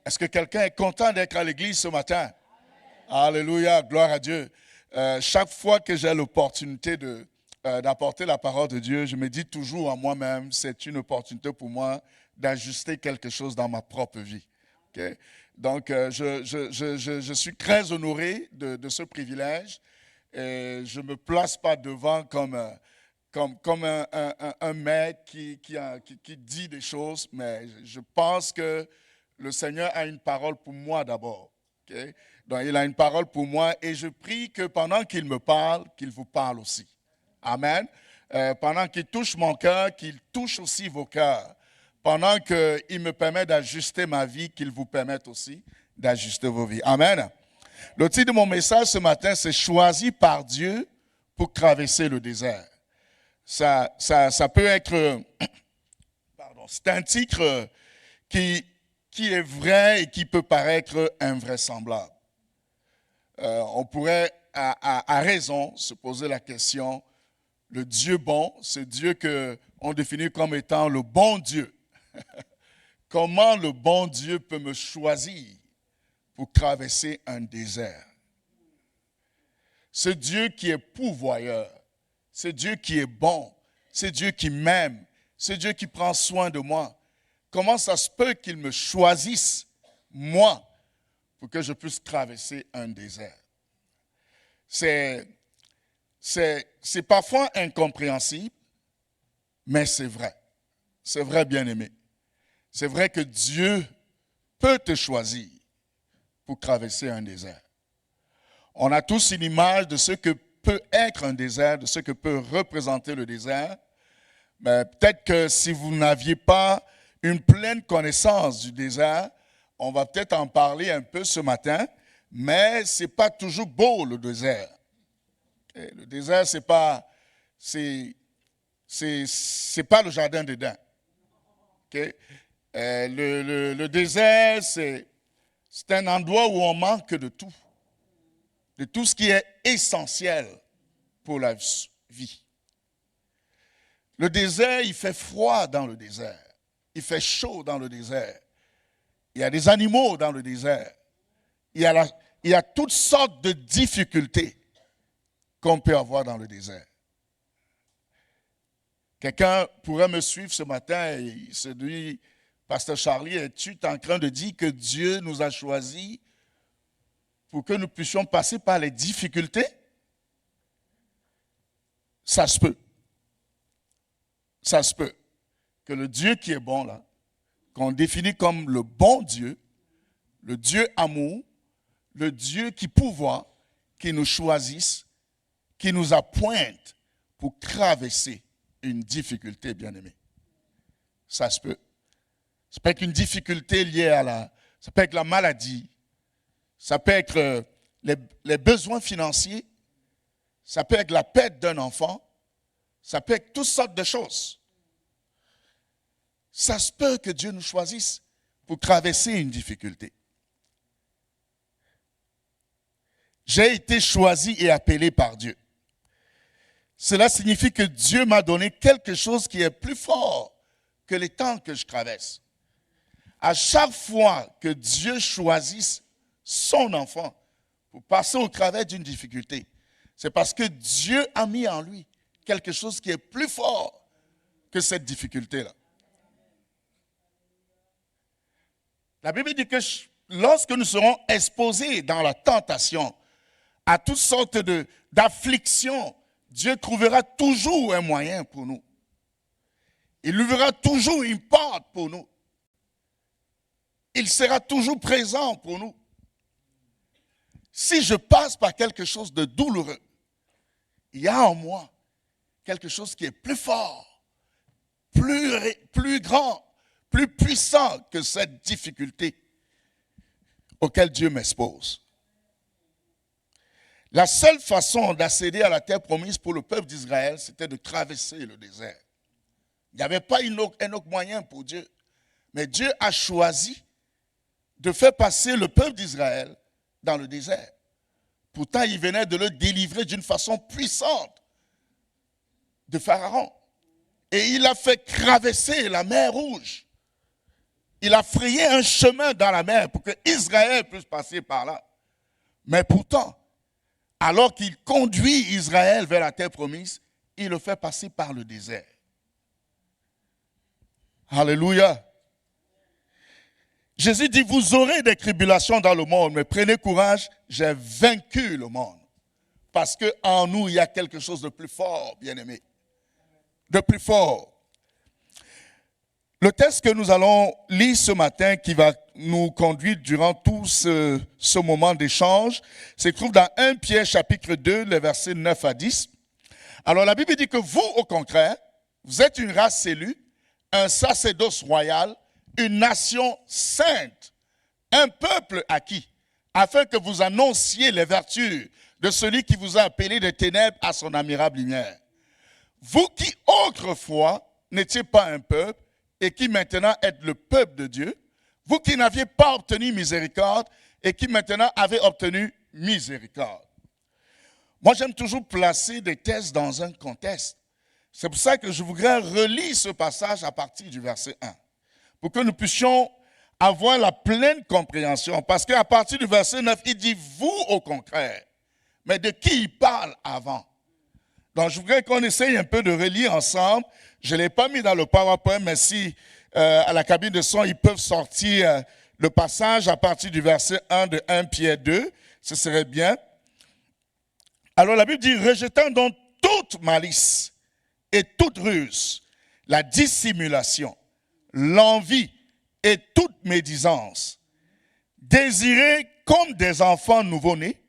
Est-ce que quelqu'un est content d'être à l'église ce matin? Alléluia, gloire à Dieu. Chaque fois que j'ai l'opportunité d'apporter la parole de Dieu, je me dis toujours à moi-même, c'est une opportunité pour moi d'ajuster quelque chose dans ma propre vie. Okay? Donc, je suis très honoré de ce privilège et je ne me place pas devant comme un mec qui dit des choses, mais je pense que le Seigneur a une parole pour moi d'abord. Okay? Donc, il a une parole pour moi et je prie que pendant qu'il me parle, qu'il vous parle aussi. Amen. Pendant qu'il touche mon cœur, qu'il touche aussi vos cœurs. Pendant qu'il me permet d'ajuster ma vie, qu'il vous permette aussi d'ajuster vos vies. Amen. Le titre de mon message ce matin, c'est « Choisi par Dieu pour traverser le désert ». Ça peut être, c'est un titre qui est vrai et qui peut paraître invraisemblable. On pourrait, à raison, se poser la question, le Dieu bon, ce Dieu qu'on définit comme étant le bon Dieu. Comment le bon Dieu peut me choisir pour traverser un désert? Ce Dieu qui est pourvoyeur, ce Dieu qui est bon, ce Dieu qui m'aime, ce Dieu qui prend soin de moi. Comment ça se peut qu'il me choisisse, moi, pour que je puisse traverser un désert? C'est parfois incompréhensible, mais c'est vrai. C'est vrai, bien-aimé. C'est vrai que Dieu peut te choisir pour traverser un désert. On a tous une image de ce que peut être un désert, de ce que peut représenter le désert. Mais peut-être que si vous n'aviez pas une pleine connaissance du désert, on va peut-être en parler un peu ce matin, mais ce n'est pas toujours beau le désert. Et le désert, c'est pas le jardin d'Éden. Okay? Le désert, c'est un endroit où on manque de tout ce qui est essentiel pour la vie. Le désert, il fait froid dans le désert. Il fait chaud dans le désert. Il y a des animaux dans le désert. Il y a toutes sortes de difficultés qu'on peut avoir dans le désert. Quelqu'un pourrait me suivre ce matin et il se dit, Pasteur Charlie, es-tu en train de dire que Dieu nous a choisis pour que nous puissions passer par les difficultés? Ça se peut. Ça se peut. Que le Dieu qui est bon là, qu'on définit comme le bon Dieu, le Dieu amour, le Dieu qui pourvoit, qui nous choisisse, qui nous appointe pour traverser une difficulté, bien-aimé. Ça se peut. Ça peut être une difficulté liée ça peut être la maladie, ça peut être les besoins financiers, ça peut être la perte d'un enfant, ça peut être toutes sortes de choses. Ça se peut que Dieu nous choisisse pour traverser une difficulté. J'ai été choisi et appelé par Dieu. Cela signifie que Dieu m'a donné quelque chose qui est plus fort que les temps que je traverse. À chaque fois que Dieu choisisse son enfant pour passer au travers d'une difficulté, c'est parce que Dieu a mis en lui quelque chose qui est plus fort que cette difficulté-là. La Bible dit que lorsque nous serons exposés dans la tentation à toutes sortes d'afflictions, Dieu trouvera toujours un moyen pour nous. Il ouvrira toujours une porte pour nous. Il sera toujours présent pour nous. Si je passe par quelque chose de douloureux, il y a en moi quelque chose qui est plus fort, plus grand, plus puissant que cette difficulté auquel Dieu m'expose. La seule façon d'accéder à la terre promise pour le peuple d'Israël, c'était de traverser le désert. Il n'y avait pas un autre moyen pour Dieu. Mais Dieu a choisi de faire passer le peuple d'Israël dans le désert. Pourtant, il venait de le délivrer d'une façon puissante de Pharaon. Et il a fait traverser la mer Rouge. Il a frayé un chemin dans la mer pour que Israël puisse passer par là. Mais pourtant, alors qu'il conduit Israël vers la terre promise, il le fait passer par le désert. Alléluia. Jésus dit, vous aurez des tribulations dans le monde, mais prenez courage, j'ai vaincu le monde. Parce qu'en nous, il y a quelque chose de plus fort, bien-aimé. De plus fort. Le texte que nous allons lire ce matin, qui va nous conduire durant tout ce moment d'échange, se trouve dans 1 Pierre chapitre 2, les versets 9 à 10. Alors la Bible dit que vous, au contraire, vous êtes une race élue, un sacerdoce royal, une nation sainte, un peuple acquis, afin que vous annonciez les vertus de celui qui vous a appelé des ténèbres à son admirable lumière. Vous qui autrefois n'étiez pas un peuple et qui maintenant êtes le peuple de Dieu, vous qui n'aviez pas obtenu miséricorde et qui maintenant avez obtenu miséricorde. Moi, j'aime toujours placer des textes dans un contexte. C'est pour ça que je voudrais relire ce passage à partir du verset 1, pour que nous puissions avoir la pleine compréhension. Parce qu'à partir du verset 9, il dit « vous » au contraire. Mais de qui il parle avant? Donc, je voudrais qu'on essaye un peu de relire ensemble. Je ne l'ai pas mis dans le PowerPoint, mais si à la cabine de son, ils peuvent sortir le passage à partir du verset 1 de 1 Pierre 2, ce serait bien. Alors, la Bible dit « rejetant donc toute malice et toute ruse, la dissimulation, l'envie et toute médisance, désirez comme des enfants nouveau-nés,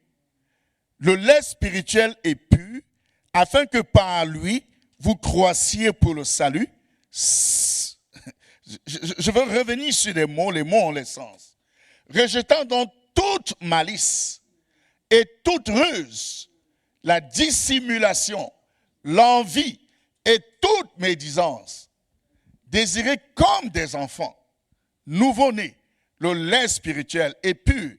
le lait spirituel et pur, afin que par lui, vous croissiez pour le salut. » Je veux revenir sur les mots ont le sens. Rejetant donc toute malice et toute ruse, la dissimulation, l'envie et toute médisance, désirez comme des enfants, nouveau-nés, le lait spirituel et pur,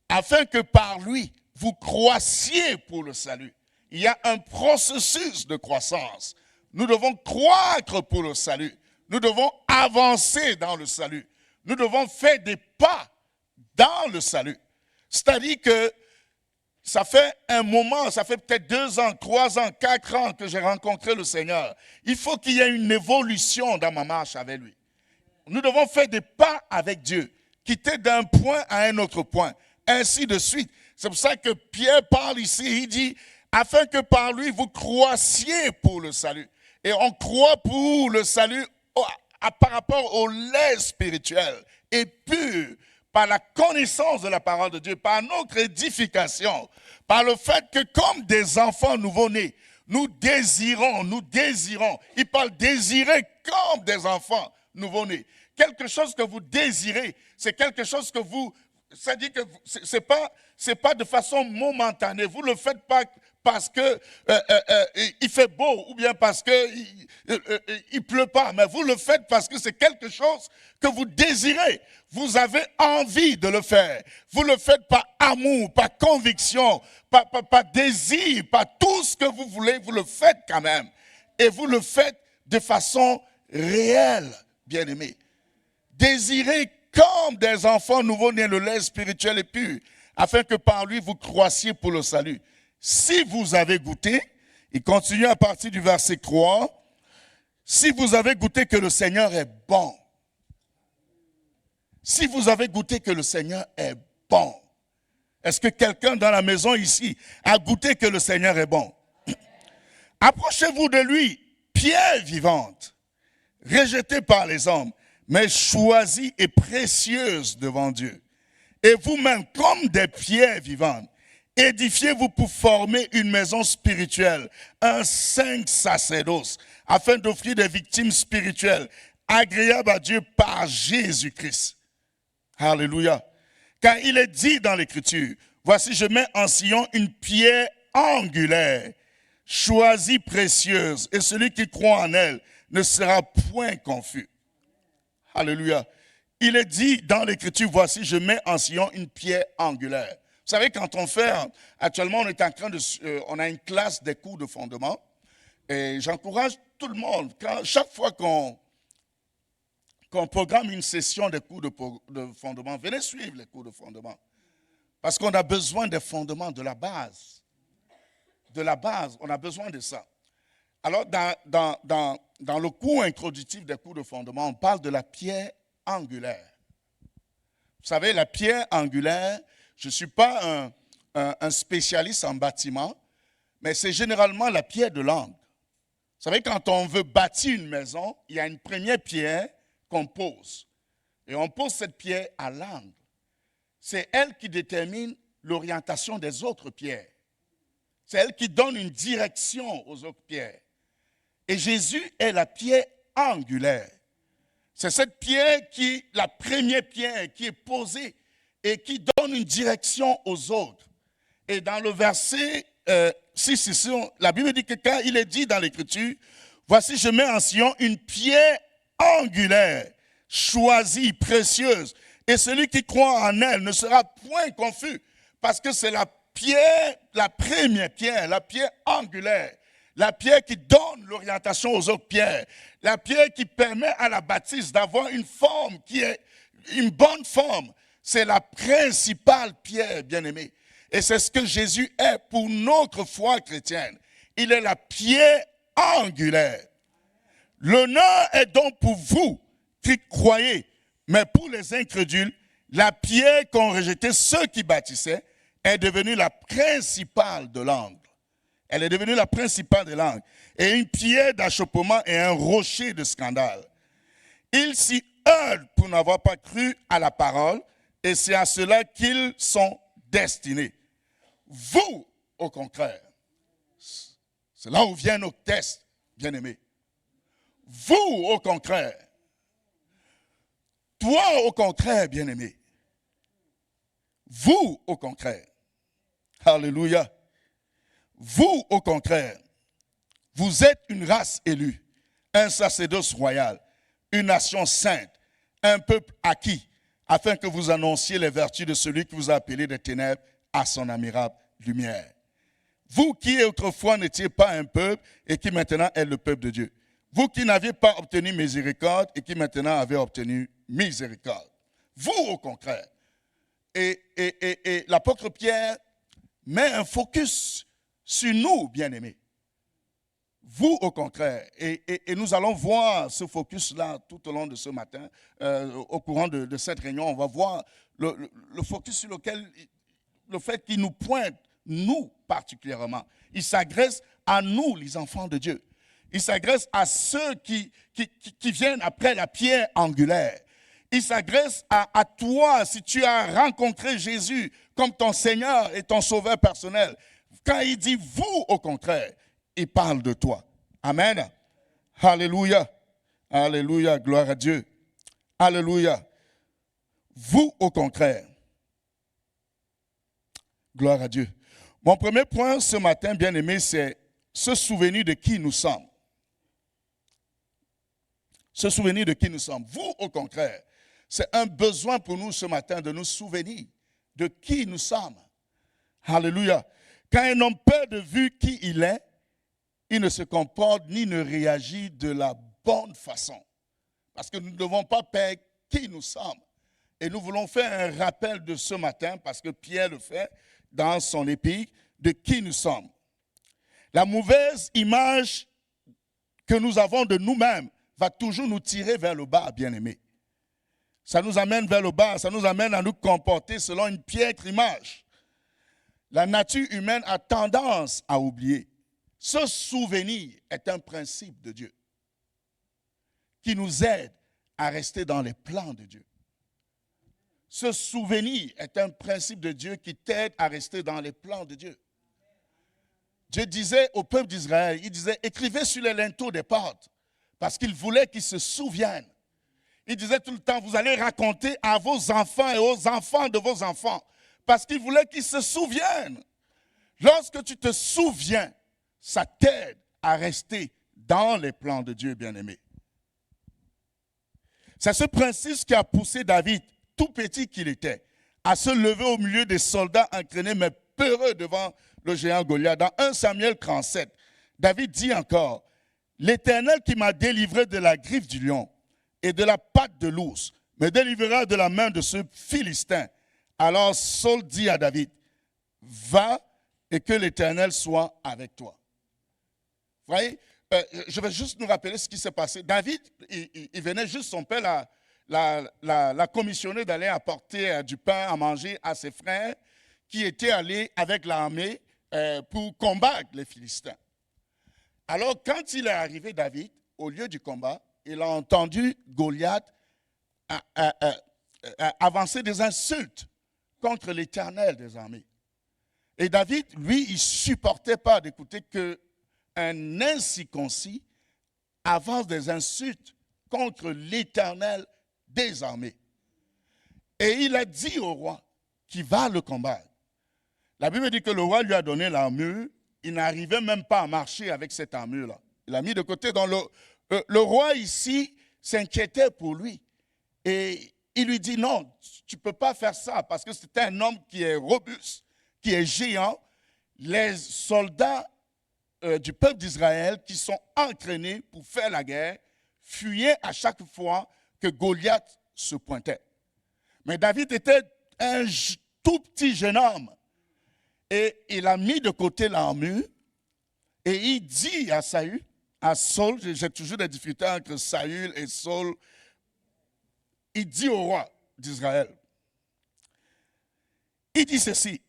afin que par lui, vous croissiez pour le salut. Il y a un processus de croissance. Nous devons croître pour le salut. Nous devons avancer dans le salut. Nous devons faire des pas dans le salut. C'est-à-dire que ça fait un moment, ça fait peut-être 2 ans, 3 ans, 4 ans que j'ai rencontré le Seigneur. Il faut qu'il y ait une évolution dans ma marche avec lui. Nous devons faire des pas avec Dieu, quitter d'un point à un autre point, ainsi de suite. C'est pour ça que Pierre parle ici, il dit, afin que par lui vous croissiez pour le salut. Et on croit pour le salut par rapport au lait spirituel et pur, par la connaissance de la parole de Dieu, par notre édification, par le fait que comme des enfants nouveau-nés, nous désirons. Il parle désirer comme des enfants nouveau-nés. Quelque chose que vous désirez, c'est quelque chose que vous, c'est-à-dire que c'est pas de façon momentanée. Vous le faites pas parce que il fait beau ou bien parce que il pleut pas, mais vous le faites parce que c'est quelque chose que vous désirez. Vous avez envie de le faire. Vous le faites par amour, par conviction, par désir, par tout ce que vous voulez, vous le faites quand même. Et vous le faites de façon réelle, bien-aimés. Désirez comme des enfants nouveau-nés le lait spirituel et pur, afin que par lui vous croissiez pour le salut. Si vous avez goûté, il continue à partir du verset 3, si vous avez goûté que le Seigneur est bon, si vous avez goûté que le Seigneur est bon, est-ce que quelqu'un dans la maison ici a goûté que le Seigneur est bon? Approchez-vous de lui, pierre vivante, rejetée par les hommes, mais choisie et précieuse devant Dieu. Et vous-même, comme des pierres vivantes, édifiez-vous pour former une maison spirituelle, un saint sacerdoce, afin d'offrir des victimes spirituelles agréables à Dieu par Jésus-Christ. Alléluia. Car il est dit dans l'Écriture, voici je mets en Sion une pierre angulaire, choisie précieuse, et celui qui croit en elle ne sera point confus. Alléluia. Il est dit dans l'Écriture, voici je mets en Sion une pierre angulaire. Vous savez, quand on fait, actuellement on est en train de, on a une classe des cours de fondement, et j'encourage tout le monde, chaque fois qu'on qu'on programme une session de cours de fondement. Venez suivre les cours de fondement. Parce qu'on a besoin des fondements, de la base. De la base, on a besoin de ça. Alors, dans le cours introductif des cours de fondement, on parle de la pierre angulaire. Vous savez, la pierre angulaire, je ne suis pas un spécialiste en bâtiment, mais c'est généralement la pierre de l'angle. Vous savez, quand on veut bâtir une maison, il y a une première pierre qu'on pose. Et on pose cette pierre à l'angle. C'est elle qui détermine l'orientation des autres pierres. C'est elle qui donne une direction aux autres pierres. Et Jésus est la pierre angulaire. C'est cette pierre la première pierre qui est posée et qui donne une direction aux autres. Et dans le verset 6 ici, la Bible dit que quand il est dit dans l'Écriture, voici je mets en Sion une pierre angulaire, choisie, précieuse. Et celui qui croit en elle ne sera point confus, parce que c'est la pierre, la première pierre, la pierre angulaire, la pierre qui donne l'orientation aux autres pierres, la pierre qui permet à la bâtisse d'avoir une forme qui est une bonne forme. C'est la principale pierre, bien-aimée. Et c'est ce que Jésus est pour notre foi chrétienne. Il est la pierre angulaire. L'honneur est donc pour vous qui croyez, mais pour les incrédules, la pierre qu'ont rejeté ceux qui bâtissaient est devenue la principale de l'angle. Elle est devenue la principale de l'angle. Et une pierre d'achoppement et un rocher de scandale. Ils s'y heurtent pour n'avoir pas cru à la parole, et c'est à cela qu'ils sont destinés. Vous, au contraire, c'est là où viennent nos tests, bien-aimés. Vous, au contraire, toi, au contraire, bien-aimé, vous, au contraire, alléluia, vous, au contraire, vous êtes une race élue, un sacerdoce royal, une nation sainte, un peuple acquis, afin que vous annonciez les vertus de celui qui vous a appelé des ténèbres à son admirable lumière. Vous qui autrefois n'étiez pas un peuple et qui maintenant êtes le peuple de Dieu. Vous qui n'aviez pas obtenu miséricorde et qui maintenant avez obtenu miséricorde. Vous, au contraire. Et l'apôtre Pierre met un focus sur nous, bien-aimés. Vous, au contraire. Et nous allons voir ce focus-là tout au long de ce matin. Au courant de cette réunion, on va voir le focus sur le fait qu'il nous pointe, nous particulièrement. Il s'adresse à nous, les enfants de Dieu. Il s'adresse à ceux qui viennent après la pierre angulaire. Il s'adresse à toi si tu as rencontré Jésus comme ton Seigneur et ton Sauveur personnel. Quand il dit vous, au contraire, il parle de toi. Amen. Alléluia. Alléluia. Gloire à Dieu. Alléluia. Vous, au contraire. Gloire à Dieu. Mon premier point ce matin, bien-aimé, c'est se souvenir de qui nous sommes. Se souvenir de qui nous sommes. Vous, au contraire, c'est un besoin pour nous ce matin de nous souvenir de qui nous sommes. Alléluia. Quand un homme perd de vue qui il est, il ne se comporte ni ne réagit de la bonne façon. Parce que nous ne devons pas perdre qui nous sommes. Et nous voulons faire un rappel de ce matin, parce que Pierre le fait dans son épître, de qui nous sommes. La mauvaise image que nous avons de nous-mêmes va toujours nous tirer vers le bas, bien-aimés. Ça nous amène vers le bas, ça nous amène à nous comporter selon une piètre image. La nature humaine a tendance à oublier. Ce souvenir est un principe de Dieu qui nous aide à rester dans les plans de Dieu. Ce souvenir est un principe de Dieu qui t'aide à rester dans les plans de Dieu. Dieu disait au peuple d'Israël, il disait, écrivez sur les linteaux des portes, parce qu'il voulait qu'ils se souviennent. Il disait tout le temps, vous allez raconter à vos enfants et aux enfants de vos enfants, parce qu'il voulait qu'ils se souviennent. Lorsque tu te souviens, ça t'aide à rester dans les plans de Dieu, bien-aimé. C'est ce principe qui a poussé David, tout petit qu'il était, à se lever au milieu des soldats entraînés mais peureux devant le géant Goliath. Dans 1 Samuel 37, David dit encore, « L'Éternel qui m'a délivré de la griffe du lion et de la patte de l'ours, me délivrera de la main de ce Philistin. Alors Saul dit à David, va et que l'Éternel soit avec toi. Vous voyez, je vais juste nous rappeler ce qui s'est passé. David, il venait juste, son père l'a commissionné d'aller apporter du pain à manger à ses frères qui étaient allés avec l'armée pour combattre les Philistins. Alors, quand il est arrivé, David, au lieu du combat, il a entendu Goliath avancer des insultes contre l'Éternel des armées. Et David, lui, il ne supportait pas d'écouter qu'un incirconcis avance des insultes contre l'Éternel des armées. Et il a dit au roi qu'il va le combattre. La Bible dit que le roi lui a donné l'armure. Il n'arrivait même pas à marcher avec cette armure-là. Il l'a mis de côté. Donc le roi ici s'inquiétait pour lui. Et il lui dit non, tu ne peux pas faire ça parce que c'est un homme qui est robuste, qui est géant. Les soldats du peuple d'Israël qui sont entraînés pour faire la guerre fuyaient à chaque fois que Goliath se pointait. Mais David était un tout petit jeune homme. Et il a mis de côté l'armure et il dit à Saul, j'ai toujours des difficultés entre Saül et Saul, il dit au roi d'Israël, il dit ceci,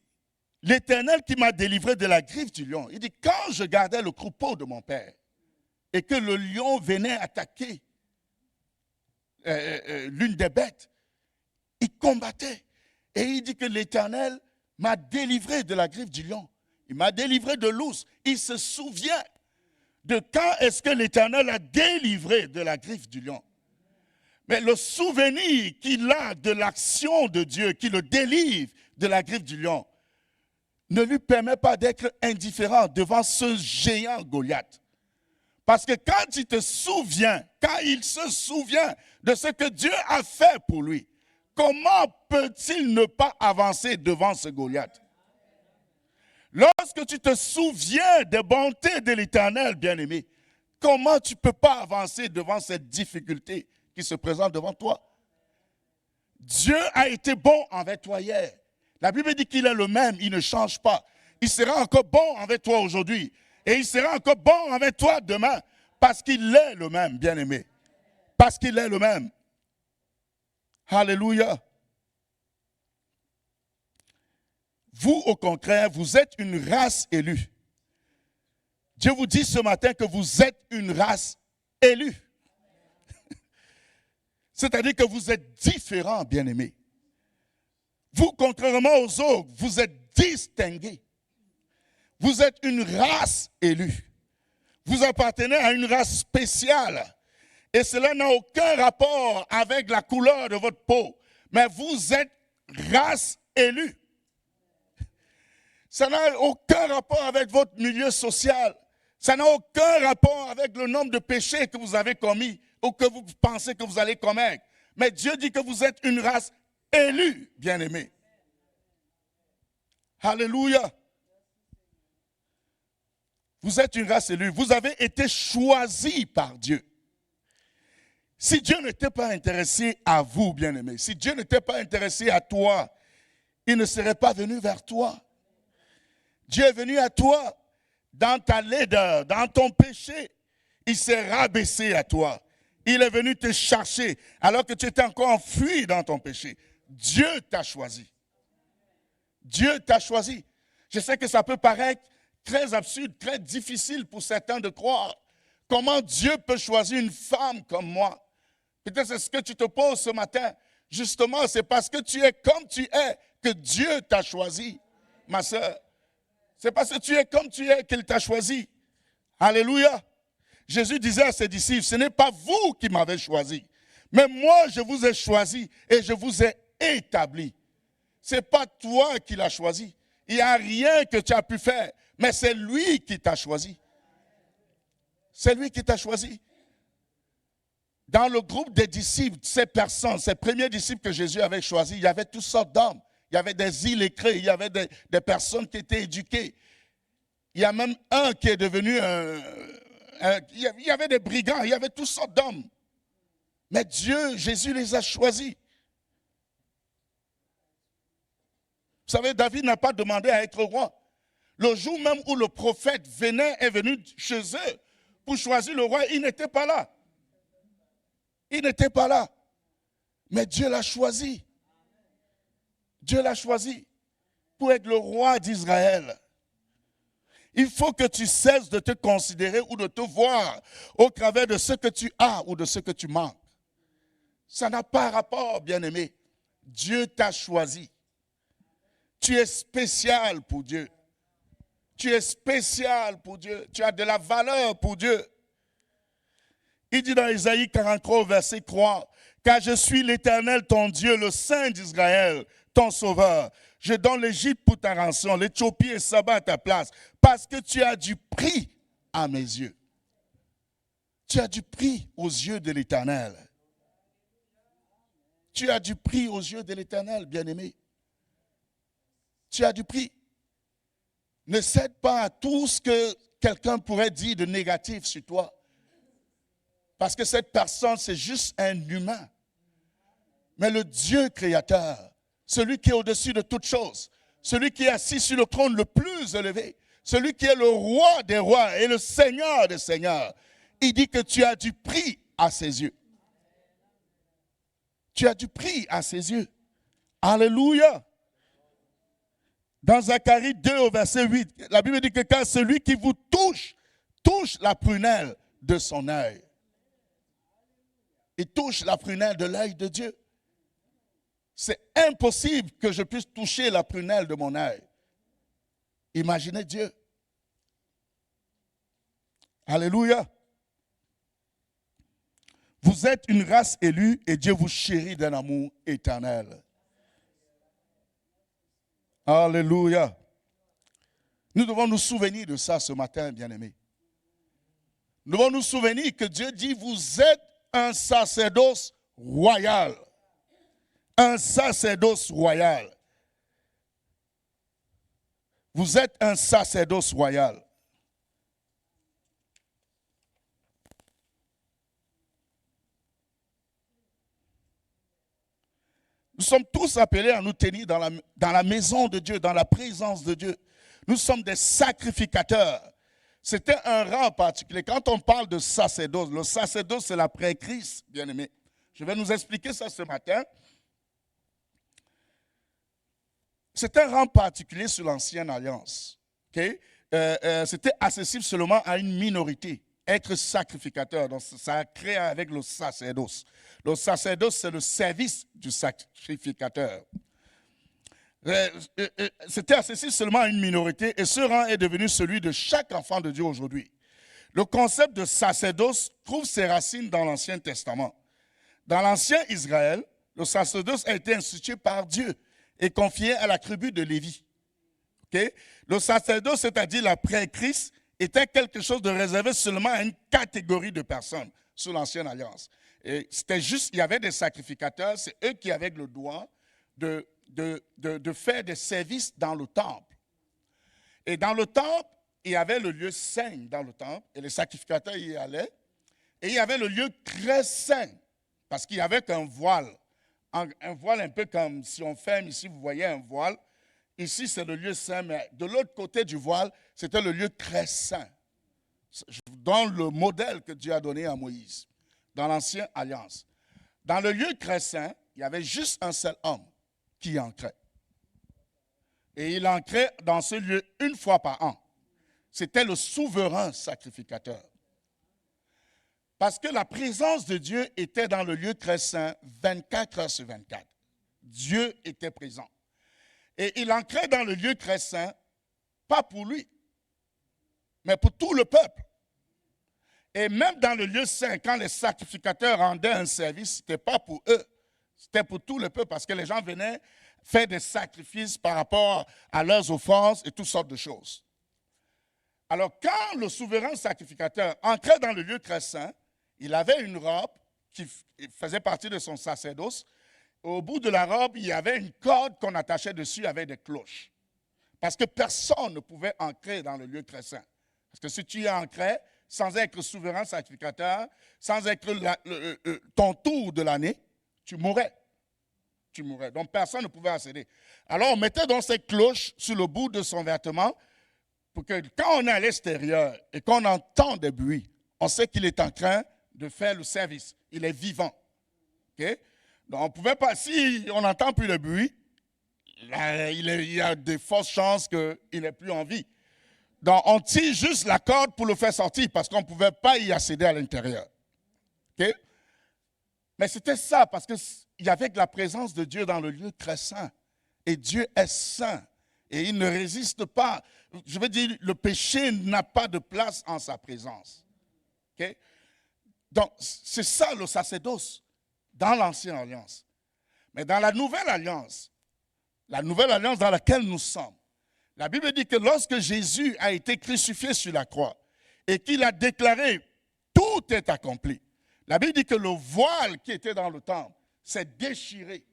l'Éternel qui m'a délivré de la griffe du lion, il dit, quand je gardais le troupeau de mon père et que le lion venait attaquer l'une des bêtes, il combattait. Et il dit que l'Éternel m'a délivré de la griffe du lion. Il m'a délivré de l'ours. Il se souvient de quand est-ce que l'Éternel a délivré de la griffe du lion. Mais le souvenir qu'il a de l'action de Dieu, qui le délivre de la griffe du lion, ne lui permet pas d'être indifférent devant ce géant Goliath. Parce que quand il se souvient de ce que Dieu a fait pour lui, comment peut-il ne pas avancer devant ce Goliath? Lorsque tu te souviens des bontés de l'Éternel, bien-aimé, comment tu ne peux pas avancer devant cette difficulté qui se présente devant toi? Dieu a été bon envers toi hier. La Bible dit qu'il est le même, il ne change pas. Il sera encore bon envers toi aujourd'hui. Et il sera encore bon envers toi demain. Parce qu'il est le même, bien-aimé. Parce qu'il est le même. Alléluia. Vous, au contraire, vous êtes une race élue. Dieu vous dit ce matin que vous êtes une race élue. C'est-à-dire que vous êtes différents, bien-aimés. Vous, contrairement aux autres, vous êtes distingués. Vous êtes une race élue. Vous appartenez à une race spéciale. Et cela n'a aucun rapport avec la couleur de votre peau. Mais vous êtes race élue. Ça n'a aucun rapport avec votre milieu social. Ça n'a aucun rapport avec le nombre de péchés que vous avez commis ou que vous pensez que vous allez commettre. Mais Dieu dit que vous êtes une race élue, bien-aimés. Alléluia. Vous êtes une race élue. Vous avez été choisis par Dieu. Si Dieu n'était pas intéressé à vous, bien-aimés, si Dieu n'était pas intéressé à toi, il ne serait pas venu vers toi. Dieu est venu à toi dans ta laideur, dans ton péché. Il s'est rabaissé à toi. Il est venu te chercher alors que tu étais encore enfui dans ton péché. Dieu t'a choisi. Dieu t'a choisi. Je sais que ça peut paraître très absurde, très difficile pour certains de croire. Comment Dieu peut choisir une femme comme moi? Peut-être c'est ce que tu te poses ce matin. Justement, c'est parce que tu es comme tu es que Dieu t'a choisi, ma soeur. C'est parce que tu es comme tu es qu'il t'a choisi. Alléluia. Jésus disait à ses disciples, ce n'est pas vous qui m'avez choisi, mais moi je vous ai choisi et je vous ai établi. Ce n'est pas toi qui l'as choisi. Il n'y a rien que tu as pu faire, mais c'est lui qui t'a choisi. C'est lui qui t'a choisi. Dans le groupe des disciples, ces personnes, ces premiers disciples que Jésus avait choisis, il y avait toutes sortes d'hommes. Il y avait des illettrés, il y avait des personnes qui étaient éduquées. Il y a même un qui est devenu il y avait des brigands, il y avait toutes sortes d'hommes. Mais Dieu, Jésus les a choisis. Vous savez, David n'a pas demandé à être roi. Le jour même où le prophète est venu chez eux pour choisir le roi, il n'était pas là. Il n'était pas là. Mais Dieu l'a choisi. Dieu l'a choisi pour être le roi d'Israël. Il faut que tu cesses de te considérer ou de te voir au travers de ce que tu as ou de ce que tu manques. Ça n'a pas rapport, bien-aimé. Dieu t'a choisi. Tu es spécial pour Dieu. Tu es spécial pour Dieu. Tu as de la valeur pour Dieu. Il dit dans Isaïe 43, verset 3, « Car je suis l'Éternel, ton Dieu, le Saint d'Israël, ton Sauveur. Je donne l'Égypte pour ta rançon, l'Éthiopie et Saba à ta place, parce que tu as du prix à mes yeux. » Tu as du prix aux yeux de l'Éternel. Tu as du prix aux yeux de l'Éternel, bien-aimé. Tu as du prix. Ne cède pas à tout ce que quelqu'un pourrait dire de négatif sur toi. Parce que cette personne, c'est juste un humain. Mais le Dieu créateur, celui qui est au-dessus de toutes choses, celui qui est assis sur le trône le plus élevé, celui qui est le roi des rois et le Seigneur des seigneurs, il dit que tu as du prix à ses yeux. Tu as du prix à ses yeux. Alléluia. Dans Zacharie 2 au verset 8, la Bible dit que car celui qui vous touche, touche la prunelle de son œil. Il touche la prunelle de l'œil de Dieu. C'est impossible que je puisse toucher la prunelle de mon œil. Imaginez Dieu. Alléluia. Vous êtes une race élue et Dieu vous chérit d'un amour éternel. Alléluia. Nous devons nous souvenir de ça ce matin, bien-aimés. Nous devons nous souvenir que Dieu dit, vous êtes un sacerdoce royal. Un sacerdoce royal. Vous êtes un sacerdoce royal. Nous sommes tous appelés à nous tenir dans la maison de Dieu, dans la présence de Dieu. Nous sommes des sacrificateurs. C'était un rang particulier. Quand on parle de sacerdoce, le sacerdoce, c'est l'après-Christ, bien-aimé. Je vais nous expliquer ça ce matin. C'est un rang particulier sur l'Ancienne Alliance. Okay? C'était accessible seulement à une minorité. Être sacrificateur, donc ça a créé avec le sacerdoce. Le sacerdoce, c'est le service du sacrificateur. C'était accessible seulement à une minorité et ce rang est devenu celui de chaque enfant de Dieu aujourd'hui. Le concept de sacerdoce trouve ses racines dans l'Ancien Testament. Dans l'Ancien Israël, le sacerdoce a été institué par Dieu et confié à la tribu de Lévi. Okay? Le sacerdoce, c'est-à-dire l'après-Christ, était quelque chose de réservé seulement à une catégorie de personnes sous l'Ancienne Alliance. Et c'était juste, il y avait des sacrificateurs, c'est eux qui avaient le droit de faire des services dans le temple. Et dans le temple, il y avait le lieu saint dans le temple, et les sacrificateurs y allaient. Et il y avait le lieu très saint, parce qu'il y avait qu'un voile. Un voile un peu comme si on ferme ici, vous voyez un voile. Ici, c'est le lieu saint, mais de l'autre côté du voile, c'était le lieu très saint. Je vous donne le modèle que Dieu a donné à Moïse dans l'Ancienne Alliance. Dans le lieu très saint, il y avait juste un seul homme qui entrait. Et il entrait dans ce lieu une fois par an. C'était le souverain sacrificateur. Parce que la présence de Dieu était dans le lieu très saint 24 heures sur 24. Dieu était présent. Et il entrait dans le lieu très saint, pas pour lui, mais pour tout le peuple. Et même dans le lieu saint, quand les sacrificateurs rendaient un service, ce n'était pas pour eux, c'était pour tout le peuple, parce que les gens venaient faire des sacrifices par rapport à leurs offenses et toutes sortes de choses. Alors, quand le souverain sacrificateur entrait dans le lieu très saint, il avait une robe qui faisait partie de son sacerdoce. Au bout de la robe, il y avait une corde qu'on attachait dessus avec des cloches. Parce que personne ne pouvait entrer dans le lieu très saint. Parce que si tu y entrais, sans être souverain sacrificateur, sans être ton tour de l'année, tu mourrais. Tu mourrais. Donc personne ne pouvait accéder. Alors on mettait donc cette cloche sur le bout de son vêtement pour que quand on est à l'extérieur et qu'on entend des bruits, on sait qu'il est en train de faire le service. Il est vivant. Okay? Donc on ne pouvait pas, si on n'entend plus le bruit, là, il y a de fortes chances qu'il n'ait plus en vie. Donc on tire juste la corde pour le faire sortir parce qu'on ne pouvait pas y accéder à l'intérieur. Okay? Mais c'était ça parce qu'il y avait la présence de Dieu dans le lieu très saint. Et Dieu est saint. Et il ne résiste pas. Je veux dire, le péché n'a pas de place en sa présence. Okay? Donc, c'est ça le sacerdoce dans l'ancienne alliance. Mais dans la nouvelle alliance dans laquelle nous sommes, la Bible dit que lorsque Jésus a été crucifié sur la croix et qu'il a déclaré « tout est accompli », la Bible dit que le voile qui était dans le temple s'est déchiré.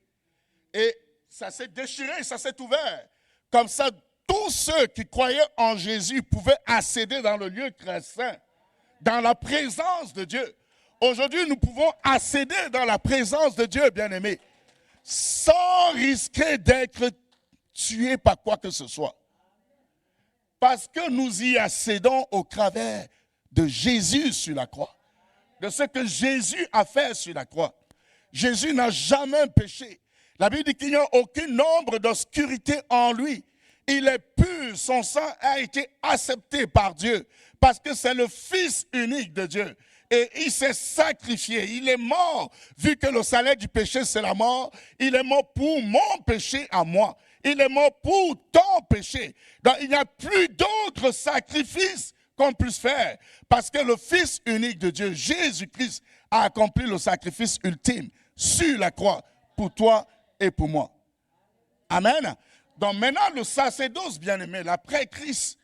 Et ça s'est déchiré, ça s'est ouvert. Comme ça, tous ceux qui croyaient en Jésus pouvaient accéder dans le lieu très saint, dans la présence de Dieu. Aujourd'hui, nous pouvons accéder dans la présence de Dieu, bien-aimés, sans risquer d'être tués par quoi que ce soit. Parce que nous y accédons au travers de Jésus sur la croix, de ce que Jésus a fait sur la croix. Jésus n'a jamais péché. La Bible dit qu'il n'y a aucune ombre d'obscurité en lui. Il est pur, son sang a été accepté par Dieu parce que c'est le Fils unique de Dieu. Et il s'est sacrifié, il est mort, vu que le salaire du péché c'est la mort, il est mort pour mon péché à moi. Il est mort pour ton péché. Donc il n'y a plus d'autres sacrifices qu'on puisse faire parce que le Fils unique de Dieu, Jésus-Christ, a accompli le sacrifice ultime sur la croix pour toi et pour moi. Amen. Donc maintenant, le sacerdoce, bien-aimé, l'après-Christ,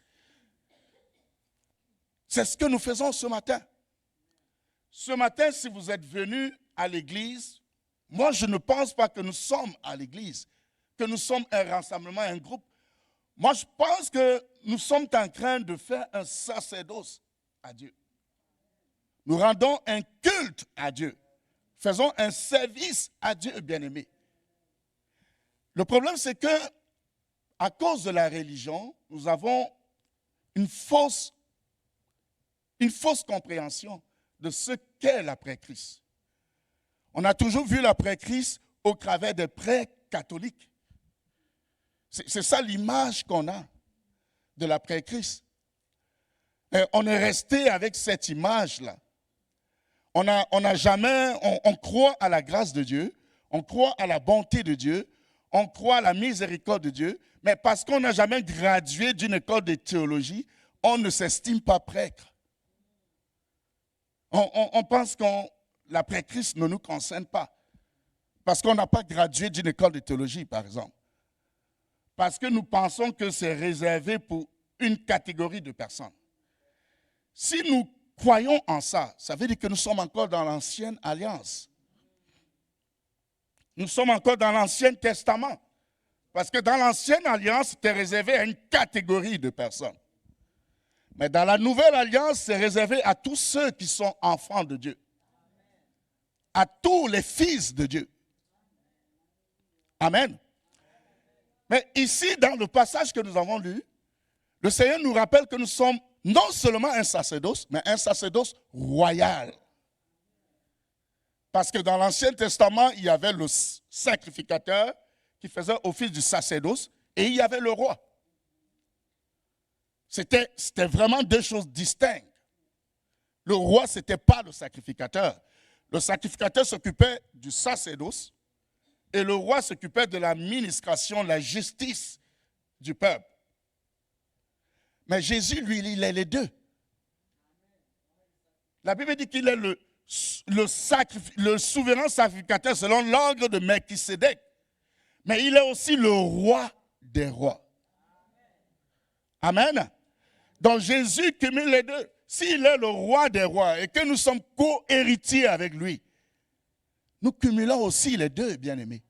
c'est ce que nous faisons ce matin. Ce matin, si vous êtes venus à l'église, moi je ne pense pas que nous sommes à l'église, que nous sommes un rassemblement, un groupe. Moi je pense que nous sommes en train de faire un sacerdoce à Dieu. Nous rendons un culte à Dieu. Faisons un service à Dieu, bien-aimé. Le problème, c'est que, à cause de la religion, nous avons une fausse compréhension de ce qu'est l'après-Christ. On a toujours vu l'après-Christ au travers des prêtres catholiques. C'est ça l'image qu'on a de l'après-Christ. On est resté avec cette image-là. On croit à la grâce de Dieu, on croit à la bonté de Dieu, on croit à la miséricorde de Dieu, mais parce qu'on n'a jamais gradué d'une école de théologie, on ne s'estime pas prêtre. On pense que l'après-Christ ne nous concerne pas. Parce qu'on n'a pas gradué d'une école de théologie, par exemple. Parce que nous pensons que c'est réservé pour une catégorie de personnes. Si nous croyons en ça, ça veut dire que nous sommes encore dans l'ancienne alliance. Nous sommes encore dans l'Ancien Testament. Parce que dans l'ancienne alliance, c'était réservé à une catégorie de personnes. Mais dans la nouvelle alliance, c'est réservé à tous ceux qui sont enfants de Dieu. À tous les fils de Dieu. Amen. Mais ici, dans le passage que nous avons lu, le Seigneur nous rappelle que nous sommes non seulement un sacerdoce, mais un sacerdoce royal. Parce que dans l'Ancien Testament, il y avait le sacrificateur qui faisait office du sacerdoce et il y avait le roi. C'était vraiment deux choses distinctes. Le roi, ce n'était pas le sacrificateur. Le sacrificateur s'occupait du sacerdoce et le roi s'occupait de la ministration, la justice du peuple. Mais Jésus, lui, il est les deux. La Bible dit qu'il est le souverain sacrificateur selon l'ordre de Melchisédek. Mais il est aussi le roi des rois. Amen. Donc Jésus cumule les deux. S'il est le roi des rois et que nous sommes co-héritiers avec lui, nous cumulons aussi les deux, bien-aimés.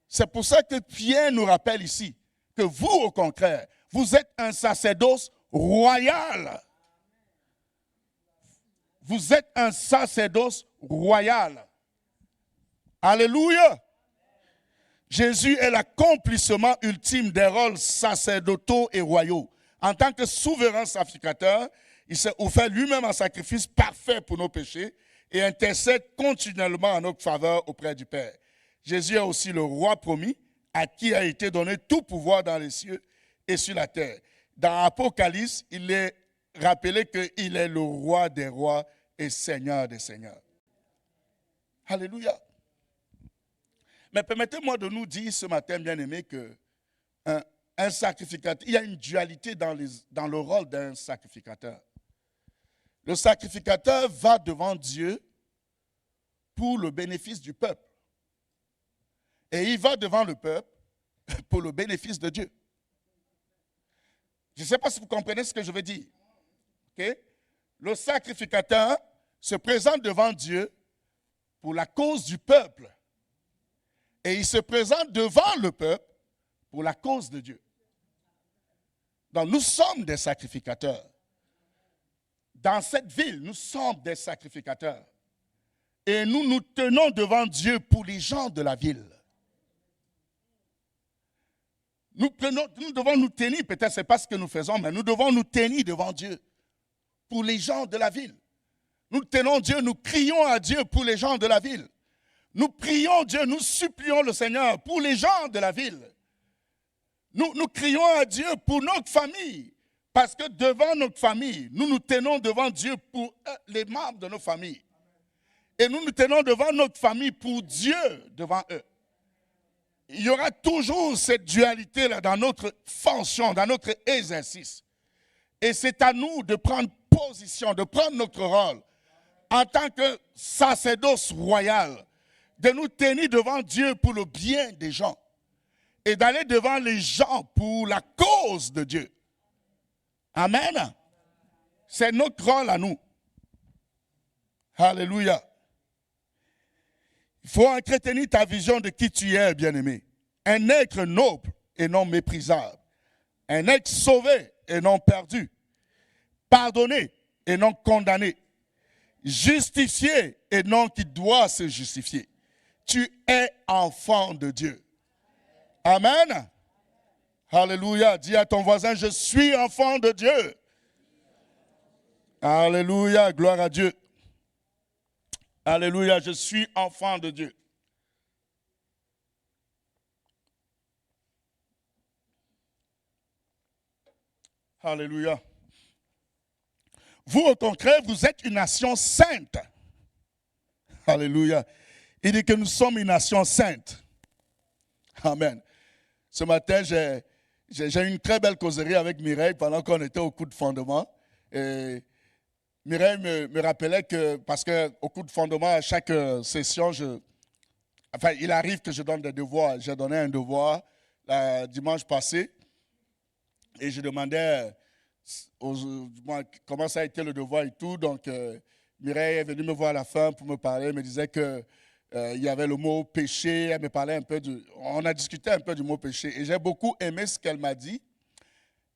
C'est pour ça que Pierre nous rappelle ici que vous, au contraire, vous êtes un sacerdoce royal. Vous êtes un sacerdoce royal. Alléluia. Jésus est l'accomplissement ultime des rôles sacerdotaux et royaux. En tant que souverain sacrificateur, il s'est offert lui-même un sacrifice parfait pour nos péchés et intercède continuellement en notre faveur auprès du Père. Jésus est aussi le roi promis, à qui a été donné tout pouvoir dans les cieux et sur la terre. Dans Apocalypse, il est rappelé qu'il est le roi des rois et seigneur des seigneurs. Alléluia. Mais permettez-moi de nous dire ce matin, bien-aimés, qu'un sacrificateur, il y a une dualité dans le rôle d'un sacrificateur. Le sacrificateur va devant Dieu pour le bénéfice du peuple. Et il va devant le peuple pour le bénéfice de Dieu. Je ne sais pas si vous comprenez ce que je veux dire. Okay? Le sacrificateur se présente devant Dieu pour la cause du peuple. Et il se présente devant le peuple pour la cause de Dieu. Donc nous sommes des sacrificateurs. Dans cette ville, nous sommes des sacrificateurs. Et nous nous tenons devant Dieu pour les gens de la ville. Nous devons nous tenir, peut-être ce n'est pas ce que nous faisons, mais nous devons nous tenir devant Dieu pour les gens de la ville. Nous tenons Dieu, nous crions à Dieu pour les gens de la ville. Nous prions Dieu, nous supplions le Seigneur pour les gens de la ville. Nous crions à Dieu pour notre famille. Parce que devant notre famille, nous nous tenons devant Dieu pour les membres de nos familles. Et nous nous tenons devant notre famille pour Dieu devant eux. Il y aura toujours cette dualité-là dans notre fonction, dans notre exercice. Et c'est à nous de prendre position, de prendre notre rôle en tant que sacerdoce royal, de nous tenir devant Dieu pour le bien des gens et d'aller devant les gens pour la cause de Dieu. Amen. C'est notre rôle à nous. Alléluia. Il faut entretenir ta vision de qui tu es, bien-aimé. Un être noble et non méprisable. Un être sauvé et non perdu. Pardonné et non condamné. Justifié et non qui doit se justifier. Tu es enfant de Dieu. Amen. Alléluia. Dis à ton voisin, je suis enfant de Dieu. Alléluia. Gloire à Dieu. Alléluia. Je suis enfant de Dieu. Alléluia. Vous, au contraire, vous êtes une nation sainte. Alléluia. Il dit que nous sommes une nation sainte. Amen. Ce matin, j'ai eu une très belle causerie avec Mireille pendant qu'on était au coup de fondement. Et Mireille me rappelait que, parce qu'au coup de fondement, à chaque session, il arrive que je donne des devoirs. J'ai donné un devoir dimanche passé et je demandais comment ça a été le devoir et tout. Donc, Mireille est venue me voir à la fin pour me parler. Elle me disait que il y avait le mot péché. Elle me parlait un peu on a discuté un peu du mot péché. Et j'ai beaucoup aimé ce qu'elle m'a dit.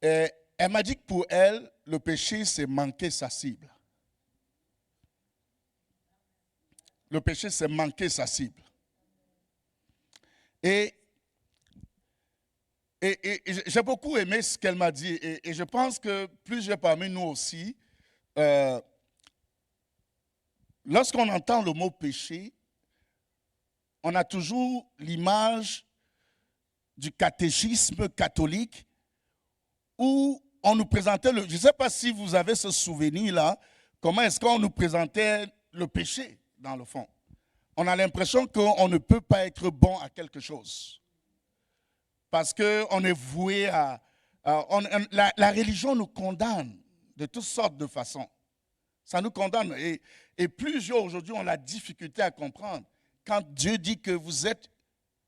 Et elle m'a dit que pour elle, le péché, c'est manquer sa cible. Le péché, c'est manquer sa cible. Et j'ai beaucoup aimé ce qu'elle m'a dit. Et je pense que plusieurs parmi nous aussi, lorsqu'on entend le mot péché, on a toujours l'image du catéchisme catholique où on nous présentait, je ne sais pas si vous avez ce souvenir-là, comment est-ce qu'on nous présentait le péché dans le fond. On a l'impression qu'on ne peut pas être bon à quelque chose. Parce qu'on est voué à... la religion nous condamne de toutes sortes de façons. Ça nous condamne. Et plusieurs aujourd'hui ont la difficulté à comprendre. Quand Dieu dit que vous êtes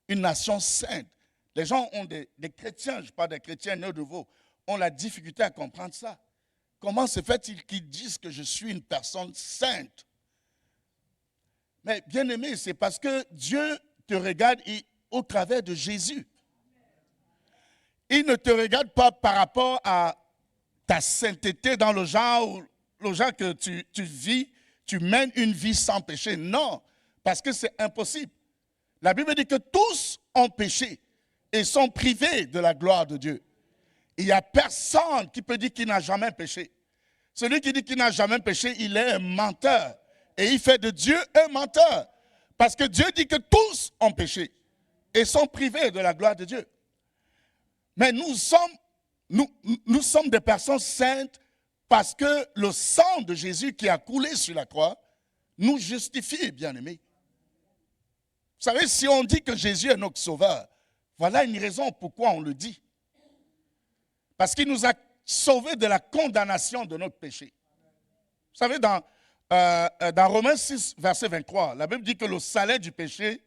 une nation sainte, les gens ont des chrétiens, je parle des chrétiens nés de nouveau, ont la difficulté à comprendre ça. Comment se fait-il qu'ils disent que je suis une personne sainte? Mais bien aimé, c'est parce que Dieu te regarde au travers de Jésus. Il ne te regarde pas par rapport à ta sainteté dans le genre que tu vis, tu mènes une vie sans péché. Non, parce que c'est impossible. La Bible dit que tous ont péché et sont privés de la gloire de Dieu. Il n'y a personne qui peut dire qu'il n'a jamais péché. Celui qui dit qu'il n'a jamais péché, il est un menteur. Et il fait de Dieu un menteur. Parce que Dieu dit que tous ont péché et sont privés de la gloire de Dieu. Mais nous sommes des personnes saintes parce que le sang de Jésus qui a coulé sur la croix nous justifie, bien-aimés. Vous savez, si on dit que Jésus est notre sauveur, voilà une raison pourquoi on le dit. Parce qu'il nous a sauvés de la condamnation de notre péché. Vous savez, dans Romains 6, verset 23, la Bible dit que le salaire du péché,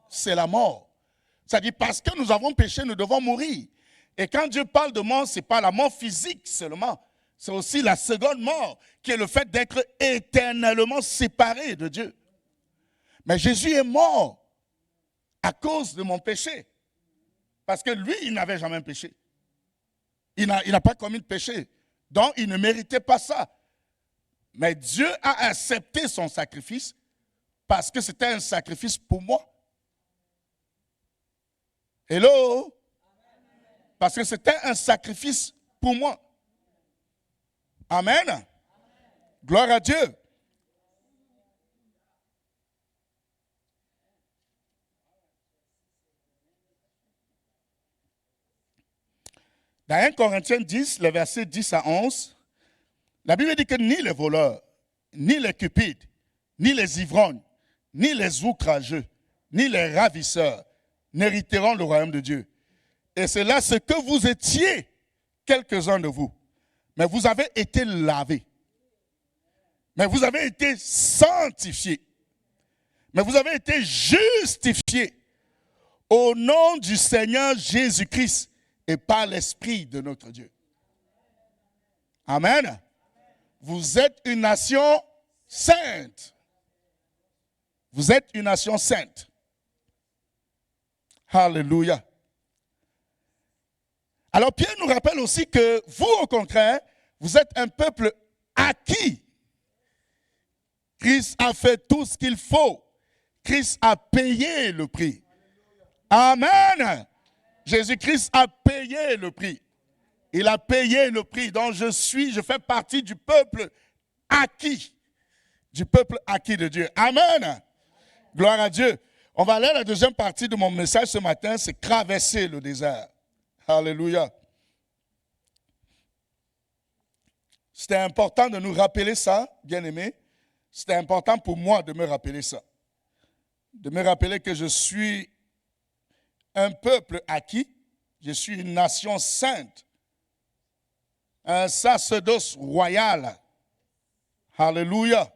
c'est la mort. C'est-à-dire parce que nous avons péché, nous devons mourir. Et quand Dieu parle de mort, ce n'est pas la mort physique seulement. C'est aussi la seconde mort, qui est le fait d'être éternellement séparé de Dieu. Mais Jésus est mort à cause de mon péché. Parce que lui, il n'avait jamais péché. Il n'a pas commis de péché. Donc, il ne méritait pas ça. Mais Dieu a accepté son sacrifice parce que c'était un sacrifice pour moi. Hello? Parce que c'était un sacrifice pour moi. Amen. Gloire à Dieu. Dans 1 Corinthiens 10, le verset 10 à 11, la Bible dit que ni les voleurs, ni les cupides, ni les ivrognes, ni les outrageux, ni les ravisseurs n'hériteront le royaume de Dieu. Et c'est là ce que vous étiez, quelques-uns de vous. Mais vous avez été lavés. Mais vous avez été sanctifiés. Mais vous avez été justifiés au nom du Seigneur Jésus-Christ et par l'Esprit de notre Dieu. Amen. Vous êtes une nation sainte. Vous êtes une nation sainte. Alléluia. Alors Pierre nous rappelle aussi que vous, au contraire, vous êtes un peuple acquis. Christ a fait tout ce qu'il faut. Christ a payé le prix. Amen. Jésus-Christ a payé le prix. Il a payé le prix. Donc je fais partie du peuple acquis. Du peuple acquis de Dieu. Amen. Gloire à Dieu. On va aller à la deuxième partie de mon message ce matin, c'est traverser le désert. Alléluia. C'était important de nous rappeler ça, bien-aimés. C'était important pour moi de me rappeler ça. De me rappeler que je suis un peuple acquis. Je suis une nation sainte. Un sacerdoce royal. Alléluia.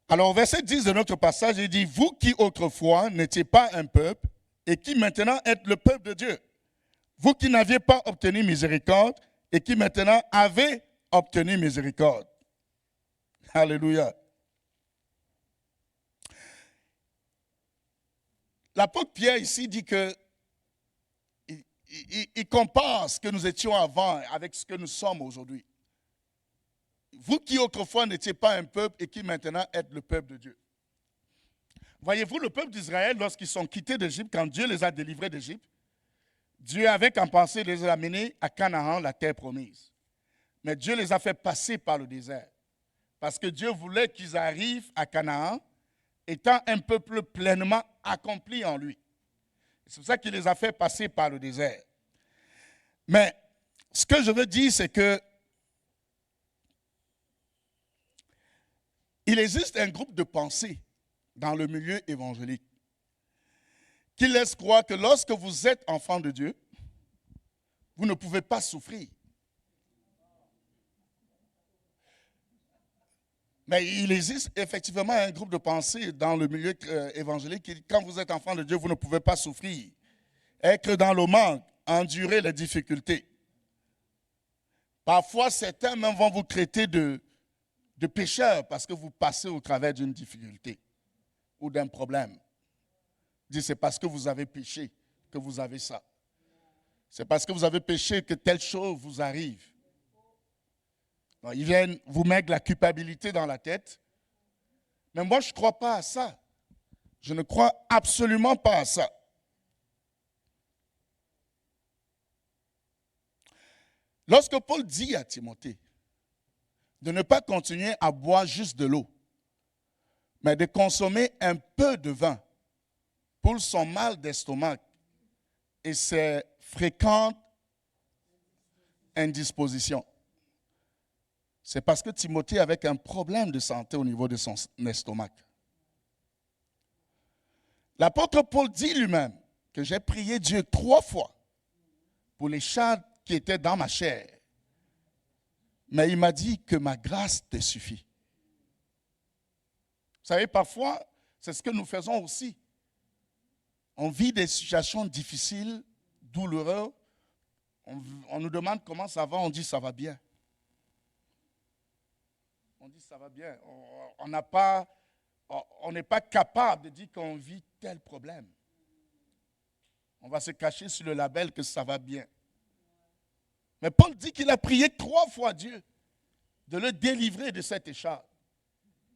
Alors, au verset 10 de notre passage, il dit, vous qui autrefois n'étiez pas un peuple et qui maintenant êtes le peuple de Dieu. Vous qui n'aviez pas obtenu miséricorde et qui maintenant avez obtenu miséricorde. Alléluia. L'apôtre Pierre ici dit que il compare ce que nous étions avant avec ce que nous sommes aujourd'hui. Vous qui autrefois n'étiez pas un peuple et qui maintenant êtes le peuple de Dieu. Voyez-vous, le peuple d'Israël, lorsqu'ils sont quittés d'Égypte, quand Dieu les a délivrés d'Égypte, Dieu avait comme pensée de les amener à Canaan, la terre promise. Mais Dieu les a fait passer par le désert. Parce que Dieu voulait qu'ils arrivent à Canaan étant un peuple pleinement accompli en lui. C'est pour ça qu'il les a fait passer par le désert. Mais ce que je veux dire, c'est que il existe un groupe de pensée dans le milieu évangélique qui laisse croire que lorsque vous êtes enfant de Dieu, vous ne pouvez pas souffrir. Mais il existe effectivement un groupe de pensée dans le milieu évangélique qui dit que quand vous êtes enfant de Dieu, vous ne pouvez pas souffrir. Être dans le manque, endurer les difficultés. Parfois, certains même vont vous traiter de pécheurs parce que vous passez au travers d'une difficulté ou d'un problème. Dit c'est parce que vous avez péché que vous avez ça. C'est parce que vous avez péché que telle chose vous arrive. Ils viennent vous mettre la culpabilité dans la tête. Mais moi, je ne crois pas à ça. Je ne crois absolument pas à ça. Lorsque Paul dit à Timothée de ne pas continuer à boire juste de l'eau, mais de consommer un peu de vin pour son mal d'estomac et ses fréquentes indispositions, c'est parce que Timothée avait un problème de santé au niveau de son estomac. L'apôtre Paul dit lui-même que j'ai prié Dieu 3 fois pour les chats qui étaient dans ma chair. Mais il m'a dit que ma grâce te suffit. Vous savez, parfois, c'est ce que nous faisons aussi. On vit des situations difficiles, douloureuses. On nous demande comment ça va, on dit ça va bien. On dit ça va bien. On n'est pas capable de dire qu'on vit tel problème. On va se cacher sur le label que ça va bien. Mais Paul dit qu'il a prié 3 fois Dieu de le délivrer de cette écharpe.